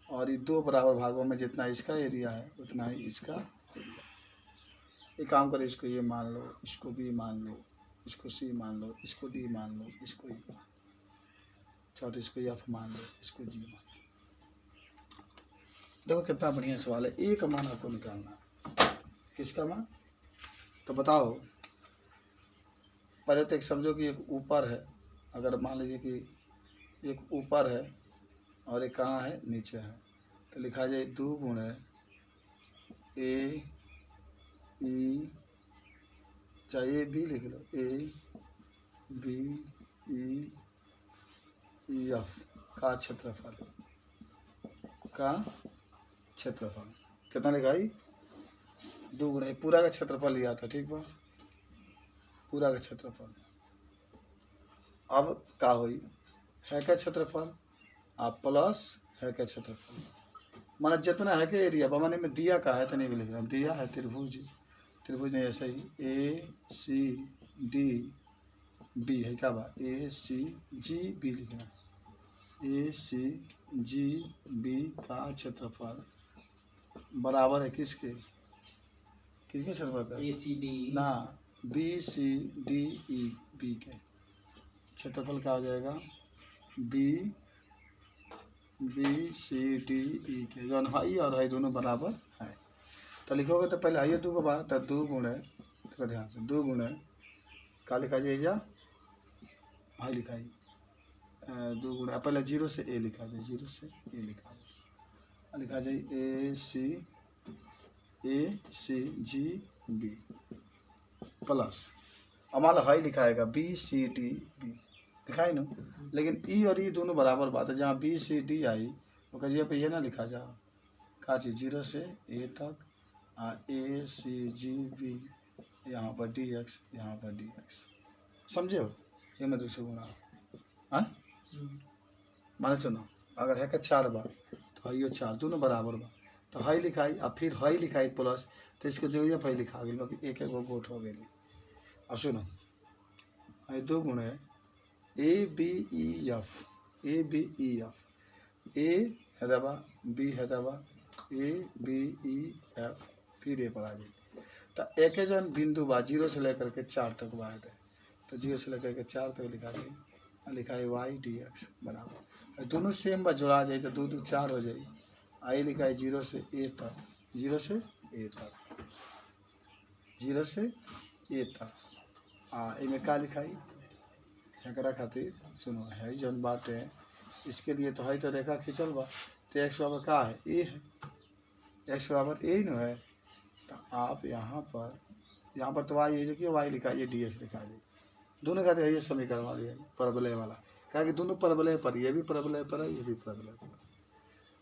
और ये 2 बराबर भागों में जितना इसका एरिया है उतना ही इसका एक काम करो इसको ये मान लो इसको बी मान लो इसको सी मान लो इसको डी मान लो इसको चौथा इसको एफ मान लो इसको जी मान लो देखो कितना बढ़िया सवाल है ए का मान आपको निकालना है किसका मान तो बताओ पहले तो एक समझो कि एक ऊपर है अगर मान लीजिए कि एक ऊपर है और एक कहाँ है नीचे है तो लिखा जाए 2 गुणे ए ई चाहे बी लिख लो ए बी ई एफ का क्षेत्रफल कितना लिखा है 2 गुणे पूरा का क्षेत्रफल लिया था ठीक बा पूरा का क्षेत्रफल अब का हुई है का क्षेत्रफल आप प्लस है का क्षेत्रफल माना जितना है के एरिया माने में दिया का है तो नहीं लिख रहा दिया है त्रिभुज ने ऐसे ही ए सी डी बी है क्या बा ए सी जी बी लिखना ए सी जी बी का क्षेत्रफल बराबर है किसके क्षेत्रफल का ए सी डी ना B C D E B के क्षेत्रफल क्या हो जाएगा B B C D E के जौन हई और हई दोनों बराबर है तो लिखोगे तो पहले हई 2 के बाद तो 2 गुणे तो ध्यान से 2 गुणे का लिखा जाइए हई लिखा 2 गुणे पहले 0 से ए लिखा जाए 0 से ए लिखा जाए ए सी जी बी प्लस हमारा हई लिखाएगा बी सी डी बी दिखाई ना लेकिन ई और ई दोनों बराबर बात है जहाँ बी सी डी आई वो कहिए पे ये ना लिखा जा का चीज़ 0 से ए तक ए सी जी बी यहाँ पर डी एक्स यहाँ पर डी एक्स समझे हो ये मैं 2 से गुणा हाँ माने सुनो अगर है का 4 बार तो हई 4 दोनों बराबर बा तो हई लिखाई और फिर हई लिखाई प्लस तो इसके जगह हई लिखा गई बाकी एक गो गोट हो गई अब सुनो हई 2 गुणे A B E F A है दबा बी है दबा ए बी ई एफ फिर ए पर आ गई तो एक जन बिंदु बा 0 से लेकर के 4 तक बा है तो 0 से लेकर के 4 तक लिखा है वाई डी एक्स बराबर दोनों सेम बा जोड़ा जाए तो 2 2 4 हो जाए आई लिखा है 0 से ए तक 0 से ए तक 0 से ए तक इनमें क्या लिखाई एकरा खातिर सुनो है जन बात है इसके लिए तो है तो रेखा खींचल बा तो एक्स बराबर का है ए है एक्स बराबर ए न है तो आप यहाँ पर तो वाई है क्यों वाई लिखा है डी एक्स लिखा है दोनों का ये समीकरण वाली है परवलय वाला क्या कि दोनों परवलय पर ये भी परवलय पर है ये भी परवलय पर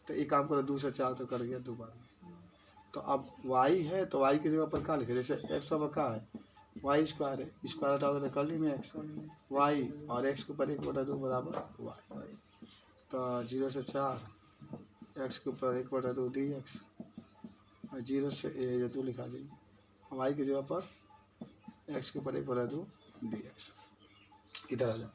तो एक काम करो 2 से 4 तो कर गया 2 बार तो अब वाई है तो वाई की जगह पर क्या लिखे जैसे एक्स बराबर का है वाई स्क्वायर है स्क्वायर हटाओगे तो कर ली में एक्स वाई और एक्स के ऊपर 1/2 बराबर वाई तो 0 से 4 एक्स के ऊपर 1/2 डी एक्स 0 से ए 2 लिखा जाए वाई की जगह पर एक्स के ऊपर 1/2 डी एक्स इधर आ जाओ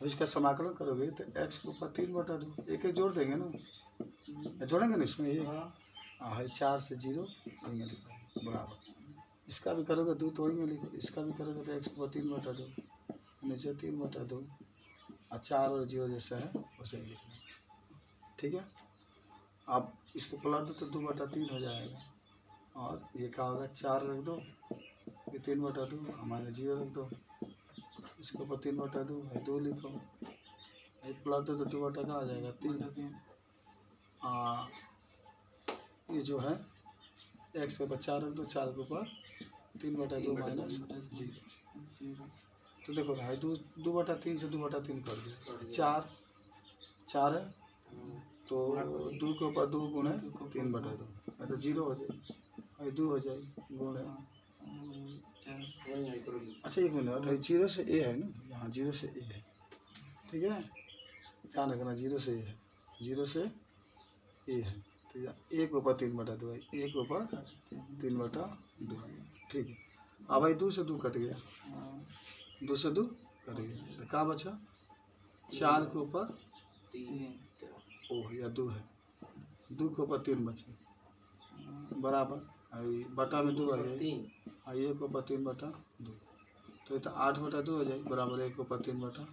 अब इसका समाकलन करोगे तो एक्स के ऊपर 3/2 एक एक जोड़ देंगे ना जोड़ेंगे ना इसमें ये हाँ 4 से 0 बराबर इसका भी करोगे 2 तो वही में लिखो इसका भी करोगे तो एक्स के ऊपर 3/2 नीचे 3/2 और 4 और 0 जैसा है वैसे ही लिखना ठीक है आप इसको पलट दो तो 2/3 हो जाएगा और ये क्या होगा 4 रख दो ये 3/2 हमारे 0 रख दो इसके ऊपर 3/2 है 2 लिखो ये पलट दो तो 2 का आ जाएगा 3 ये जो है एक्स के ऊपर 4 रख दो 4 के ऊपर 3/2 माइनस 0 तो देखो भाई 2/3 से 2/3 कर दिया 4 है तो 2 के ऊपर 2 गुणे 3/2 तो 0 हो जाए 2 हो जाए गुणे अच्छा 1 मिनट 0 से ए है ना यहाँ 0 से ए है ठीक है ध्यान रखना 0 से ए है 0 से ए है तो यहाँ 1 ऊपर 3/2 है 1 ऊपर 3/2 ठीक है अब भाई 2 से 2 कट गया 2 से 2 कट गया तो क्या बचा 4 के ऊपर ओह या 2 है 2 के ऊपर 3 बचे बराबर बटा में 2 आ जाए 1 के ऊपर 3/2 तो ये तो 8/2 हो जाए बराबर 1 के ऊपर 3/2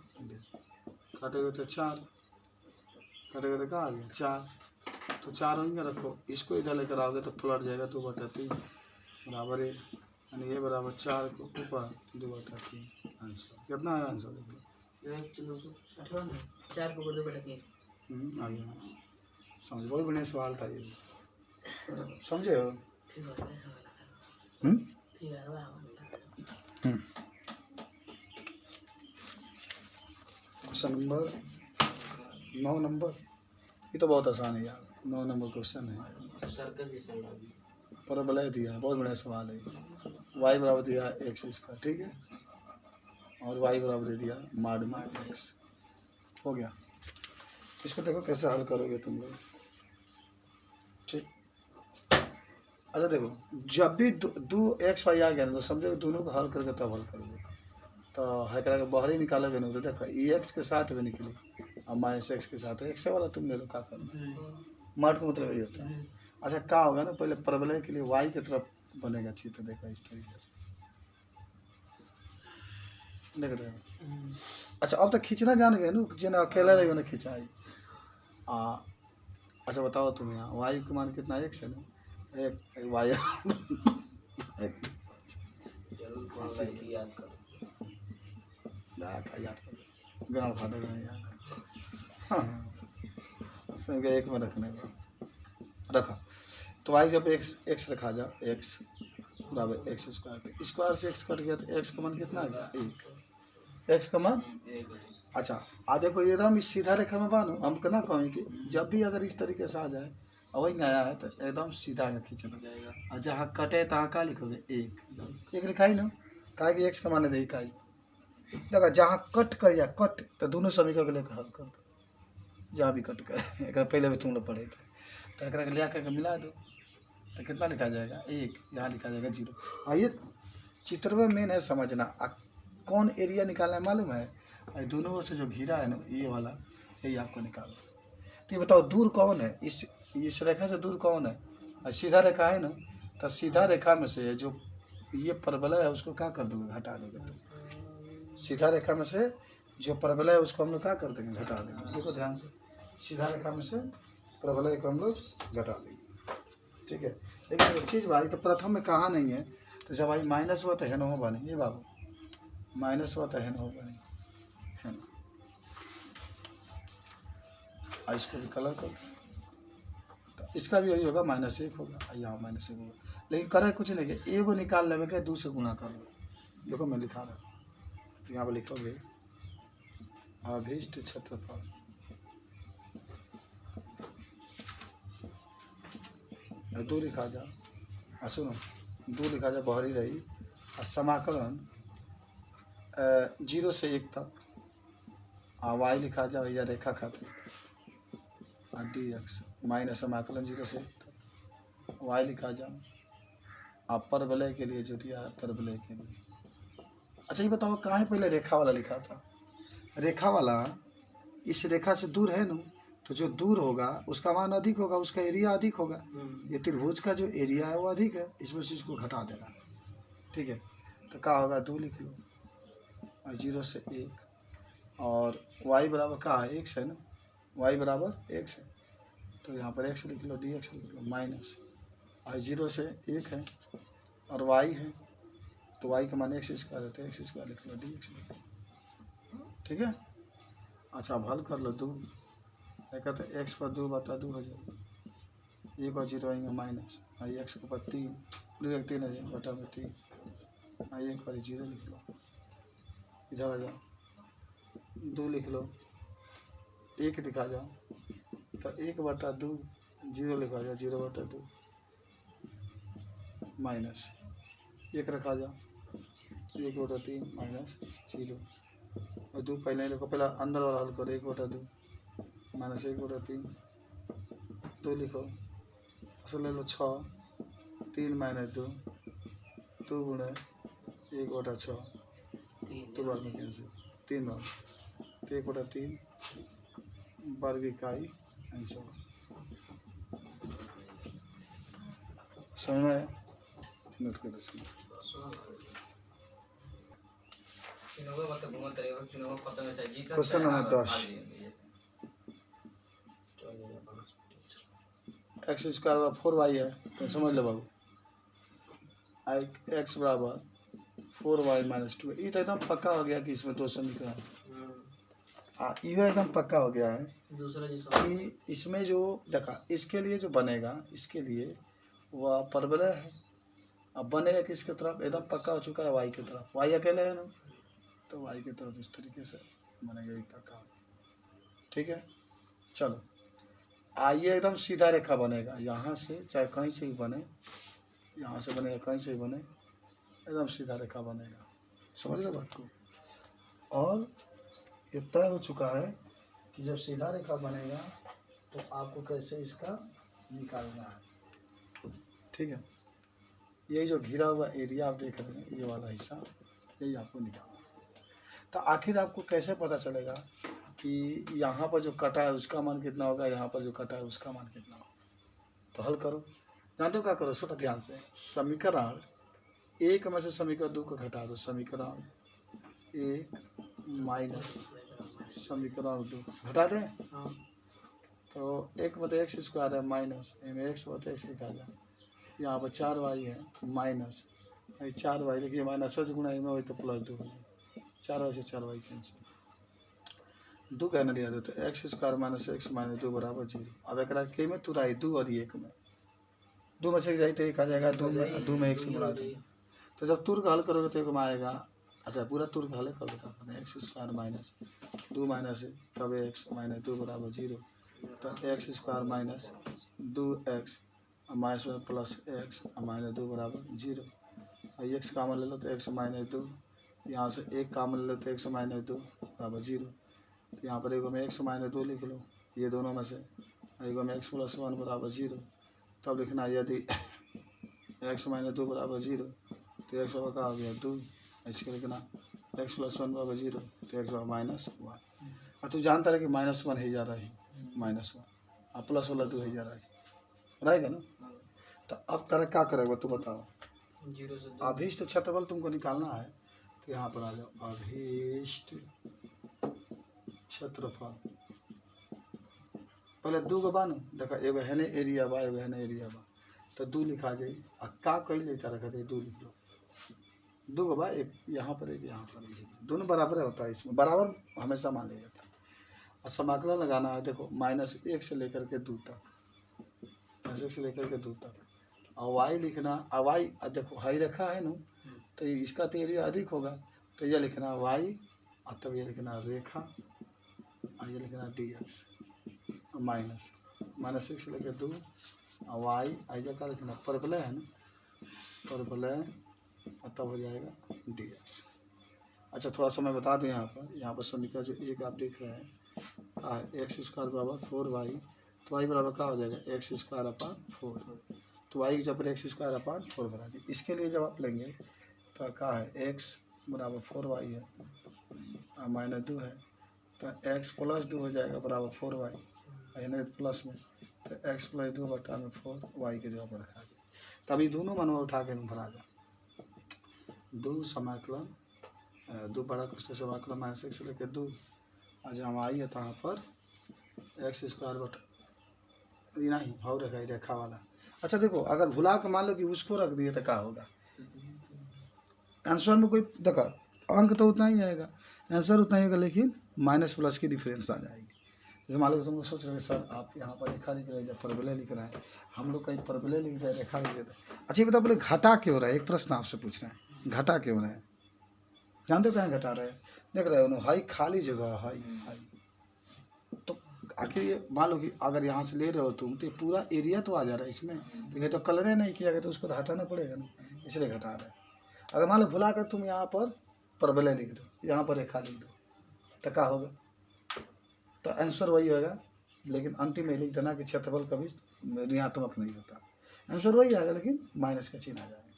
काटेगा तो 4 काटेगा तो क्या आ गया 4 तो 4 वहीं रखो इसको इधर लेकर आओगे तो पलट जाएगा 2/3 बराबर है यानी ये बराबर 4 के ऊपर 2/3 आंसर कितना है आंसर देख लो 4 के ऊपर 2/3 आ गया समझ बहुत बढ़िया सवाल था ये समझे हो क्वेश्चन नंबर 9 नंबर ये तो बहुत आसान है यार 9 नंबर क्वेश्चन है सर्कल जैसा परवलय दिया है बहुत बढ़िया सवाल है वाई बराबर दिया है एक्स स्क्वायर ठीक है और वाई बराबर दे दिया माड में एक्स हो गया इसको देखो कैसे हल करोगे तुम लोग ठीक अच्छा देखो जब भी 2 एक्स वाई आ गया ना तो समझो दोनों को हल करके तब हल करोगे तो है करा के बाहर ही निकालोगे ना तो देखो ई एक्स के साथ भी निकली और माइनस एक्स के साथ एक्स वाला तुम ले लो क्या करना माड का मतलब यही होता है अच्छा क्या होगा ना पहले परवलय के लिए वाई की तरफ बनेगा चित्र देखो इस तरीके से देख रहे हो अच्छा अब तक खींचना जान गए ना जना अकेला रही ना खिंचाई अच्छा बताओ तुम यहाँ वायु का मान कितना एक्स है ना एक वायु एक जरूर कौन भाई की याद कर याद करो ग्राम फाटे नहीं याद हाँ उसमें एक में रखने का रखा तो वाई जब एक्स एक्स रखा जाओ एक्स बराबर एक्स स्क्वायर स्क्वायर से एक्स कट गया तो एक्स का मान कितना है एक एक्स का मान अच्छा देखो एकदम इस सीधा रेखा में बानो हम कहना कहें कि जब भी अगर इस तरीके से आ जाए और वही नया है तो एकदम सीधा खींचना और जहाँ कटे तहाँ का लिखोगे एक लिखाई ना कहा कि एक्स का मान दे इकाई देखा जहाँ कट कर या कट तो दोनों समीकरण को लेकर हल कर दो जहाँ भी कट कर एक पहले भी तुम लोग पढ़े थे तो एक लिया करके मिला दो तो कितना लिखा जाएगा एक यहाँ लिखा जाएगा 0 आइए चित्र में मेन है समझना कौन एरिया निकालना है मालूम है दोनों ओर से जो घिरा है ना ये वाला यही आपको निकालो तो ये बताओ दूर कौन है इस रेखा से दूर कौन है सीधा रेखा है ना तो सीधा रेखा में से जो ये परवलय है उसको क्या कर दोगे घटा दोगे तो सीधा रेखा में से जो परवलय है उसको हम लोग क्या कर देंगे घटा देंगे देखो ध्यान से सीधा रेखा में से परवलय को हम लोग घटा देंगे ठीक है लेकिन एक चीज़ भाई तो प्रथम में कहाँ नहीं है तो जब भाई माइनस हुआ तो है ना हो बने ये बाबू माइनस हुआ तो है ना हो बने है ना इसको भी कलर कर तो इसका भी वही होगा -1 होगा यहाँ -1 होगा लेकिन करे कुछ नहीं कि एगो निकाल लेवे के 2 से गुणा कर लो देखो मैं लिखा रहा तो यहाँ पर लिखोगे अभीष्ट क्षेत्रफल दो लिखा जा सुनो 2 लिखा जा बाहरी रही और समाकलन 0 से 1 तक वाई लिखा जाओ या रेखा खातिर dx माइनस समाकलन 0 से 1 तक वाई लिखा जाओ आप परवलय के लिए जो दिया है परवलय के लिए अच्छा ये बताओ कहाँ पहले रेखा वाला लिखा था रेखा वाला इस रेखा से दूर है ना तो जो दूर होगा उसका मान अधिक होगा उसका एरिया अधिक होगा ये त्रिभुज का जो एरिया है वो अधिक है इसमें से इसको घटा देना ठीक है तो क्या होगा 2 लिख लो और 0 से 1 और y बराबर क्या है x है ना y बराबर x है तो यहाँ पर x लिख लो dx लिख लो माइनस और 0 से 1 है और y है तो y का मान x स्क्वायर है तो x स्क्वायर लिख लो dx लिख लो ठीक है अच्छा अब हल कर लो 2 कहते हैं x पर 2/2 हो जाएगा 1 और 0 आएंगे माइनस और x के ऊपर 3 2 1 3 हो जाएगा बटा में 3 और 1 और 0 लिख लो इधर आ जाओ 2 लिख लो 1 लिखा जाओ तो 1/2 0 लिखा जाओ 0/2 माइनस 1 रखा जाओ 1/3 माइनस 0 और 2 पहले लिखो पहला अंदर वाला हल करो 1/2 माइनस 1/3 2 लिखो असल ले लो 6 3 माइनस 2 2 गुणे 1/6 2 बार में कैंसिल 3 बार 1/3 वर्ग इकाई आंसर समझ में आया नोट कर क्वेश्चन नंबर 10 x स्क्वायर बराबर 4y है तो समझ लो बाबू x बराबर 4y - 2 ये तो एकदम पक्का हो गया कि इसमें 2 समीकरण ये एकदम पक्का हो गया है दूसरा कि इसमें जो देखा इसके लिए जो बनेगा इसके लिए वह परवलय है अब बनेगा किसके तरफ एकदम पक्का हो चुका है y की तरफ y अकेले है ना तो y की तरफ इस तरीके से बनेगा ये पक्का ठीक है चलो आइए एकदम सीधा रेखा बनेगा यहाँ से चाहे कहीं से भी बने यहाँ से बनेगा कहीं से भी बने एकदम सीधा रेखा बनेगा समझ रहे बात को और ये तय हो चुका है कि जब सीधा रेखा बनेगा तो आपको कैसे इसका निकालना है ठीक है यही जो घिरा हुआ एरिया आप देख रहे हैं ये वाला हिस्सा यही आपको निकालना है तो आखिर आपको कैसे पता चलेगा कि यहाँ पर जो कटा है उसका मान कितना होगा यहाँ पर जो कटा है उसका मान कितना होगा तो हल करो जानते हो क्या करो सुनो ध्यान से समीकरण 1 में से समीकरण 2 को घटा दो समीकरण 1 माइनस समीकरण 2 घटा दें तो एक बटे एक्स स्क्वायर है माइनस में एक्स बटे एक्स लिखा जाए, यहाँ पर 4y है माइनस 4y लिखिए, माइनस से गुना में वही तो प्लस 2 हो जाए, 4y से 4y कैंसिल, 2 कहना दिया दो तो x square minus x minus 2 बराबर 0। अब एक के में तुराई 2 और 1 में 2 में से जाए तो 1 आ जाएगा, 2 में 1 से गुणा दो, तो जब तुर का हल करोगे तो 1 में आएगा। अच्छा पूरा तुर का हल कर देता है, एक्स स्क्वायर माइनस 2 माइनस तब एक्स माइनस 2 बराबर 0, तो x square minus 2x minus में प्लस एक्स माइनस 2 बराबर 0। और एक्स कामन ले लो तो एक्स माइनस 2, यहाँ से 1 कामन ले लो तो एक्स माइनस 2 बराबर 0। तो यहाँ पर एगो में एक्स माइनस 2 लिख लो, ये दोनों में से एगो में एक्स प्लस 1 बराबर 0। तब लिखना यदि एक्स माइनस 2 बराबर 0 तो एक्स बराबर का हो गया 2, इसके लिखना एक्स प्लस 1 बराबर 0 तो एक्स बराबर माइनस 1। और तू जानता रहे कि -1 ही जा रहा है, -1 और प्लस वाला 2 ही जा रहा है, रहेगा ना। तो अब तरह क्या करेगा तू बताओ, 0 से 2 अभीष्ट क्षेत्रफल तुमको निकालना है, तो यहाँ पर आ जाओ अभीष्ट क्षेत्रफल, पहले 2 गो बा न देखा, एगो है एरिया बा एगो है एरिया बा, तो 2 लिखा जाए और का कई लेता रखा जाए 2 लिख लो, 2 गो बा, एक यहाँ पर एक यहाँ पर, दोनों बराबर होता है, इसमें बराबर हमेशा मान लिया जाता है। और समाकलन लगाना है, देखो -1 से लेकर के 2 तक, -1 से लेकर के 2 तक, और y लिखना, और y देखो हाई रखा है ना, तो इसका तो एरिया अधिक होगा, तो ये लिखना y और तब ये लिखना रेखा और ये लिखना dx माइनस -1 से लेकर 2 और y आई जगह लिखना परवलय है ना, परवलय और तब हो जाएगा dx। अच्छा थोड़ा सा मैं बता दूँ, यहाँ पर समीकरण जो एक आप देख रहे हैं एक्स स्क्वायर बराबर 4y, तो y बराबर क्या हो जाएगा एक्स स्क्वायर अपान 4, तो y जब एक्स स्क्वायर अपान 4 बना दी, इसके लिए जब आप लेंगे तो क्या है x बराबर 4y है और -2 है, तो x प्लस 2 हो जाएगा बराबर 4y, यानी प्लस में तो x प्लस 2 बटा में 4y के जगह पर रखा गया। तभी दोनों मनवा उठा के भरा जा, 2 समाकलन 2 बड़ा कष्ट समाकलन -1 से लेकर 2, आज हम आई है तो यहाँ पर एक्स स्क्वायर बटा नहीं हो रखा रेखा वाला। अच्छा देखो अगर भुला के मान लो कि उसको रख दिए तो क्या होगा, आंसर में कोई देखा अंक तो उतना ही आएगा, आंसर उतना ही होगा, लेकिन माइनस प्लस की डिफरेंस आ जाएगी। जैसे मान लो तुम लोग सोच रहे हैं सर आप यहाँ पर रेखा लिख रहे हैं, जब परवलय लिख रहे हैं, हम लोग कहीं परवलय लिख रहे हैं रेखा लिख देते हैं। अच्छा ये बताओ बोले घटा क्यों हो रहा है, एक प्रश्न आपसे पूछ रहे हैं, घटा क्यों हो रहा है, जानते हो कहाँ घटा रहे हैं, देख रहे हो हाई खाली जगह हाई हाई, तो आखिर ये मान लो कि अगर यहाँ से ले रहे हो तुम तो पूरा एरिया तो आ जा रहा है इसमें, लेकिन तो कलर नहीं किया गया तो उसको तो हटाना पड़ेगा ना, इसलिए घटा रहे हैं। अगर मान लो भुला कर तुम यहाँ पर परवलय लिख दो, यहाँ पर रेखा लिख दो, तो क्या होगा, तो आंसर वही होगा, लेकिन अंतिम में लिख देना कि क्षेत्रफल कभी ऋणात्मक नहीं होता, आंसर वही आएगा लेकिन माइनस का चिन्ह आ जाएगा,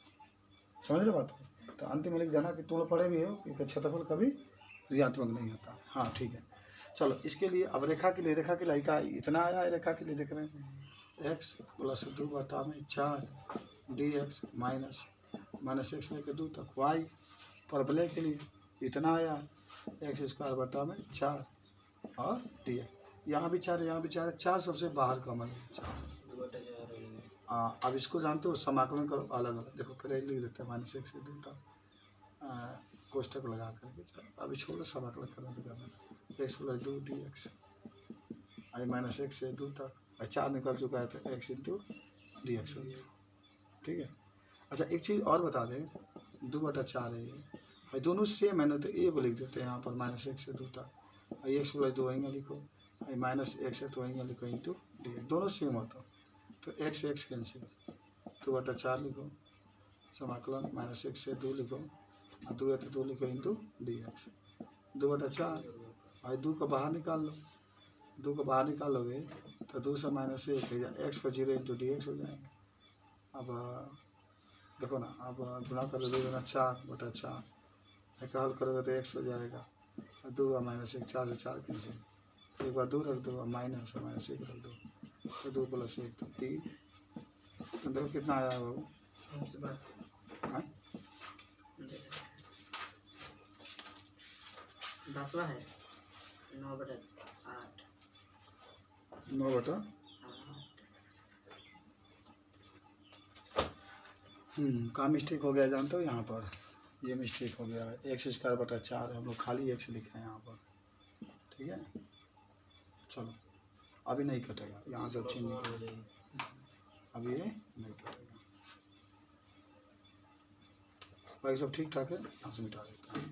समझ रहे बात को। तो अंतिम में लिख देना कि तुम पढ़े भी हो कि क्षेत्रफल कभी ऋणात्मक नहीं होता। हाँ ठीक है, चलो इसके लिए अब रेखा के लिए, रेखा के लिए का इतना आया है, रेखा के लिए देख रहे हैं x प्लस 2 बटा में 4 dx माइनस -1 लेकर 2 तक y, परवलय के लिए इतना आया एक्स स्क्वायर बटा में 4 और dx, यहाँ भी 4 यहाँ भी 4, 4 सबसे बाहर कॉमन है 4। हाँ अब इसको जानते हो समाकलन करो अलग अलग, देखो फिर लिख देते हैं -1 से 2 तक कोष्टक लगा करके, अभी छोड़ो समाकलन करना तो करना, एक्स प्लस 2 dx आई -1 से 2 तक, 4 निकल चुका है तो x इंटू dx हो गया, ठीक है। अच्छा एक चीज़ और बता दें, 2/4 है ये, दोनों सेम है ना, तो ए को लिख देते हैं यहाँ पर -1 से 2 तक, आई एक्स प्लस 2 वहीं लिखो, आई -1 है तो वहीं लिखो इंटू dx, दोनों सेम होता तो x कैंसिल, 2/4 लिखो, समाकलन -1 से 2 लिखो, और 2 है तो 2 लिखो इंटू dx, 2/4 और 2 को बाहर निकाल लो, 2 को बाहर निकालोगे तो 2 से -1 एक्स पर 0 इंटू dx हो जाएगा। अब देखो ना, अब गुणा कर दो 4/4, एक हल करोगे तो x हो जाएगा, 2 और -1 4 से 4 कैंसिल, एक बार 2 रख दो और -1 रख दो, तो 2 + 1 तो 3, तो देखो कितना आया बाबू, 10वां है 9/8, 9 बटा का मिस्टेक हो गया जानते हो यहाँ पर, ये मिस्टेक हो गया है। एक्स स्क्वायर बटा 4 हम लोग खाली एक्स लिखे हैं यहाँ पर, ठीक है। चलो अभी नहीं कटेगा, यहाँ से चेंज नहीं करेगा, अभी ये नहीं कटेगा। बाकी सब ठीक ठाक है, यहाँ से मिटा देता है।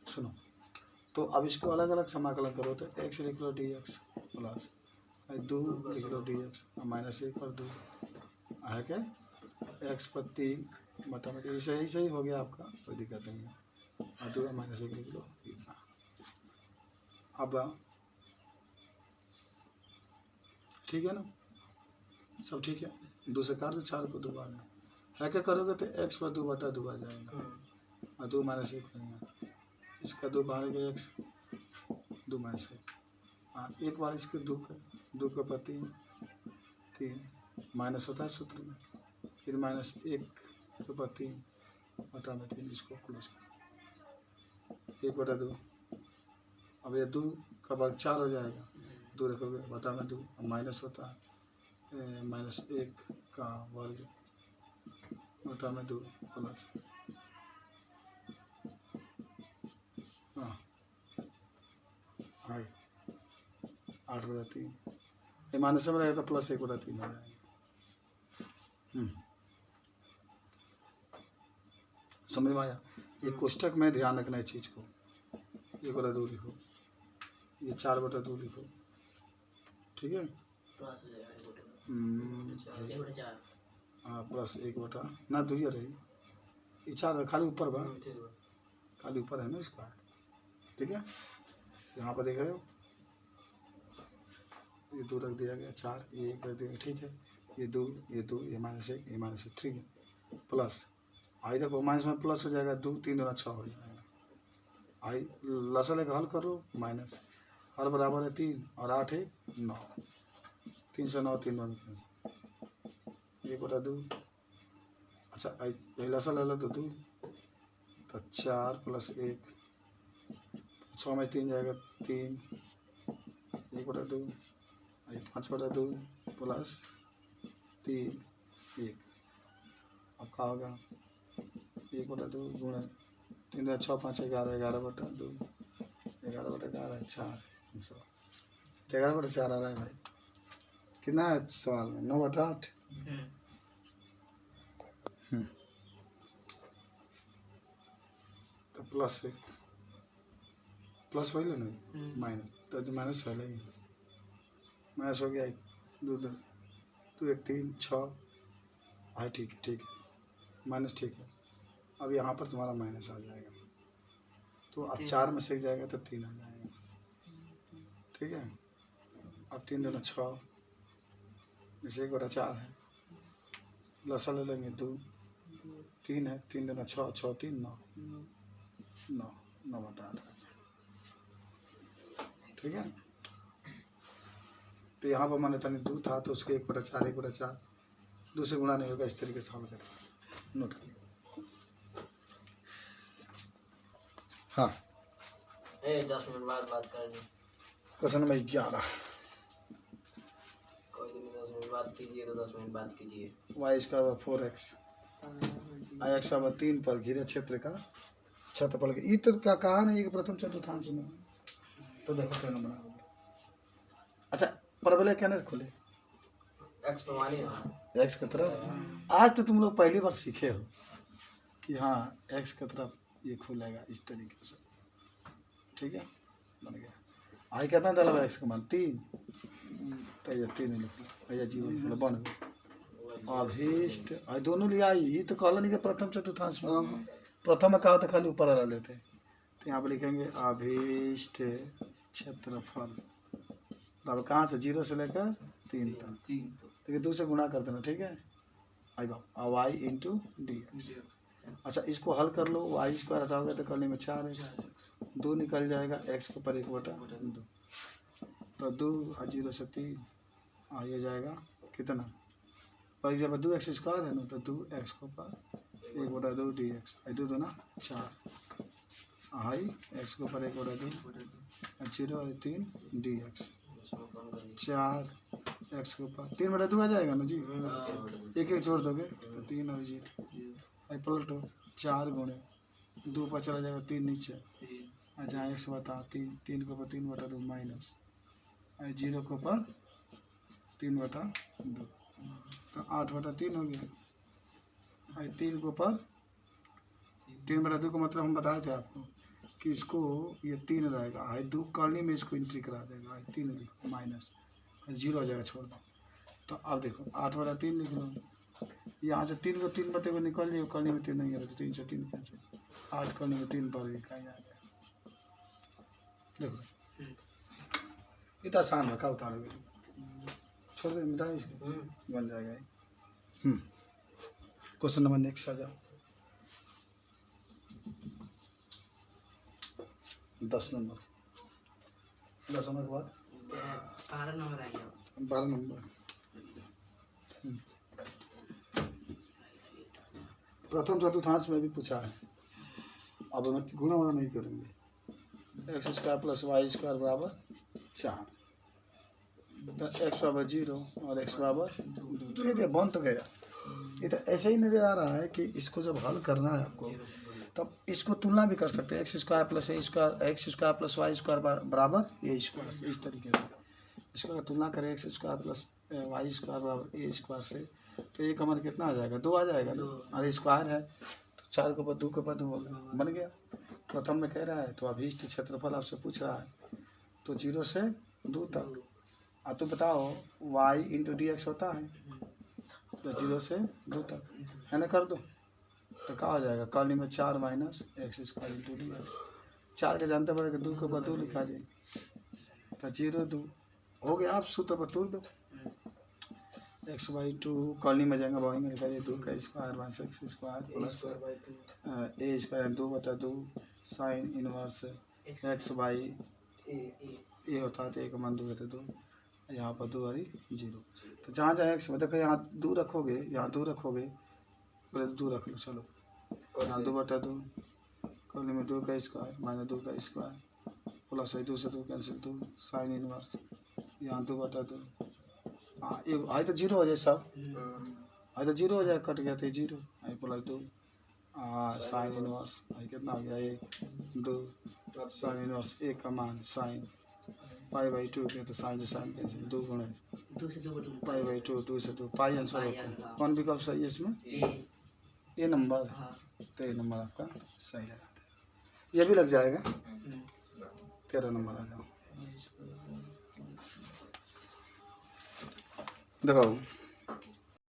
सुनो, तो अब इसको अलग अलग समाकलन करो तो एक्स लिख लो डी एक्स प्लस 2 लिख लो डी एक्स माइनस 1 और 2 है क्या, एक्स पर 3 बटा में, तो सही सही हो गया आपका, कोई दिक्कत नहीं है। और 2 माइनस 1 लिख लो इतना। अब ठीक है ना, सब ठीक है। 2 से काट दो, 4 को 2 बार में है क्या करोगे तो एक्स पर 2 बटा 2 आ जाएगा और 2 माइनस 1 होगा, इसका 2 बाहर गया एक्स 2 माइनस 1, हाँ एक बार इसके 2 के पर 3 माइनस होता है सूत्र में, फिर माइनस 1 के पर 3 बटा में 3, इसको क्लोज कर 1 बटा 2। अब ये 2 का बाद 4 हो जाएगा, 2 रखोगे बटा में 2, माइनस होता है माइनस 1 का वर्ग बटा में 2 प्लस, हाँ 8 बटा 3, ये माइनस में रहेगा तो प्लस 1 बटा 3 हो जाएगा। समझ में आया। ये कोष्टक में ध्यान रखना है चीज़ को, 1 बटा 2 लिखो, ये 4 बटा 2 लिखो, ठीक है। हाँ प्लस 1 बटा ना 2 ही रही, ये 4 खाली ऊपर बा, खाली ऊपर है ना इसका, ठीक है। यहाँ पर देख रहे हो ये 2 रख दिया गया, 4 ये 1 रख दिया, ठीक है। ये 2 ये माइनस 1 ये माइनस 1, ठीक है। प्लस आई देखो माइनस में प्लस हो जाएगा, 2 3 2 6 हो जाएगा। आई लसल एक हल करो, माइनस हल बराबर है 3 और 8 है 9, 3 से 9 3 में 1 बटा 2। अच्छा आई लसल है तो 2 तो 4 प्लस 1 6 में 3 जाएगा 3 1 बटा 2, 5 बटा 2 प्लस 3 1, अब क्या होगा 1 बटा 2 गुणा 3 6 5 11 11 बटा 2 11 बटा 11 4 11 बटा 4 आ रहा है भाई, कितना है सवाल में 9 बटा 8। तो प्लस 1 प्लस वही लेना माइनस, तो माइनस पहले ही माइनस हो गया 2 2 1 3 6, हाँ ठीक है ठीक है, माइनस ठीक है। अब यहाँ पर तुम्हारा माइनस आ जाएगा, तो अब 4 में से जाएगा तो 3 आ जाएगा, ठीक है। अब 3 2 6 जैसे 1 बटा 4 है, लसा ले लेंगे 2 3 है, 3 2 6 6 3 9 9 9 बटा 8, ठीक है। तो यहाँ पर माने तनी 2 था तो उसके 1 बटा 4 1 बटा 4 2 से गुणा नहीं होगा, इस तरीके से सॉल्व कर सकते, नोट कर। हाँ 10 मिनट बाद बात करेंगे। क्वेश्चन नंबर 11, कोई दिन 10 मिनट बात कीजिए तो 10 मिनट बात कीजिए। वाई स्क्वायर 4x आई एक्स बराबर 3 पर घिरे क्षेत्र का क्षेत्रफल के ई तो क्या कहा नहीं कि प्रथम चतुर्थांश में, तो देखो क्या नंबर होगा। अच्छा परवलय कहने से खुले एक्स प्रमाणी एक्स की तरफ, आज तो तुम लोग पहली बार सीखे हो कि हाँ एक्स की तरफ ये खुलेगा इस तरीके से, ठीक है बन गया। आई कितना डाला एक्स का मान 3, तो ये 3 लिख लो, ये 0 लिख लो, बन गया अभीष्ट। आई दोनों लिया आई, ये तो कहला नहीं कि प्रथम चतुर्थांश में, प्रथम में कहा तो खाली ऊपर वाला लेते, तो यहाँ पर लिखेंगे अभीष्ट क्षेत्रफल, अब कहाँ से 0 से लेकर 3 तक, देखिए 2 से गुणा कर देना, ठीक है। आई बाप वाई इंटू डी एक्स। अच्छा इसको हल कर लो, वाई स्क्वायर हटाओगे तो करने में 4 है, 2 निकल जाएगा, एक्स के ऊपर 1 बटा 2, तो 2 और 0 से 3 ये जाएगा कितना, और जब 2 एक्स स्क्वायर है ना तो 2 एक्स के ऊपर 1 बटा 2 डी एक्स, 2 2 ना 4, हाई एक्स के ऊपर 1 बटा 2 0 और 3 डी एक्स, 4 एक्स के ऊपर 3/2 आ जाएगा ना जी। एक एक जोड़ दोगे तो 3 और 0 आई पलटो 4 गुणे 2 पर चला जाएगा 3 नीचे। अच्छा एक्स बता 3 के ऊपर 3/2 माइनस 0 के ऊपर 3/2 तो 8/3 हो गया। 3 के ऊपर 3/2 का मतलब हम बताए थे आपको कि इसको ये 3 रहेगा। 2 करने में इसको एंट्री करा देगा। 3 लिखो माइनस 0 हो जाएगा छोड़ दो। तो अब देखो 8/3 लिख लो। यहाँ से 3 को 3/2 को निकल जाएगा। करने में 3 नहीं है तो 3 से 3 कैंसिल 8 करने में 3 पर भी कहीं आ गया। देखो इतना आसान रखा उतारोगे छोड़ दे मिटा इसको बन जाएगा। क्वेश्चन नंबर नेक्स्ट आ जाओ। 10 नंबर के बाद 12 नंबर आएगा। 12 नंबर प्रथम चतुर्थांश में भी पूछा है। अब हम गुणा वुणा नहीं करेंगे। x² + y² बराबर 4 तो x बराबर 0 और x बराबर 2। ये बन तो गया। ये तो ऐसे ही नज़र आ रहा है कि इसको जब हल करना है आपको तब इसको तुलना भी कर सकते हैं। x² + y² बराबर a²। इस तरीके से इसको अगर तुलना करें x² + y² बराबर a² से तो एक हमारा कितना आ जाएगा 2 आ जाएगा ना। और स्क्वायर है तो 4 के ऊपर 2 के ऊपर 2 हो गया बन गया। प्रथम में कह रहा है तो अभीष्ट क्षेत्रफल आपसे पूछ रहा है तो 0 से 2 तक। अब तो बताओ y × dx होता है तो 0 से 2 तक है ना कर दो तो क्या हो जाएगा। कॉलनी में 4 - x² × dx 4 के जानते पड़ेगा 2 के ऊपर 2 लिखा जाए तो 0 2 हो गया। आप सूत्र पर तोड़ दो x/2 कॉलनी में जाएंगे बॉइंग लिखा जाए 2 का square - x² plus a² 2/2 sine inverse x/a होता है तो 1 मान 2/2 यहाँ पर 2 और 0 तो जहाँ जहाँ x देखो यहाँ 2 रखोगे यहाँ 2 रखोगे पहले 2 रख लो चलो यहाँ 2/2 कॉलनी में 2 का स्क्वायर - 2 का स्क्वायर प्लस 2 से 2 कैंसिल 2 साइन इनवर्स यहाँ 2/2 हाँ एक आई तो 0 हो जाए सब आई तो 0 हो जाए कट गया तो 0 आई प्लस 2 साइन इनवर्स आई कितना हो गया 1 2 साइन इनवर्स 1 का मान साइन π/2 के तो साइन से साइन कैंसिल 2 गुणे 2 से 2 π/2 2 से 2 पाई आंसर होता है। कौन विकल्प सही है इसमें ये नंबर। तो ये नंबर आपका सही लगा दे। ये भी लग जाएगा। 13 नंबर आ जाओ। देखो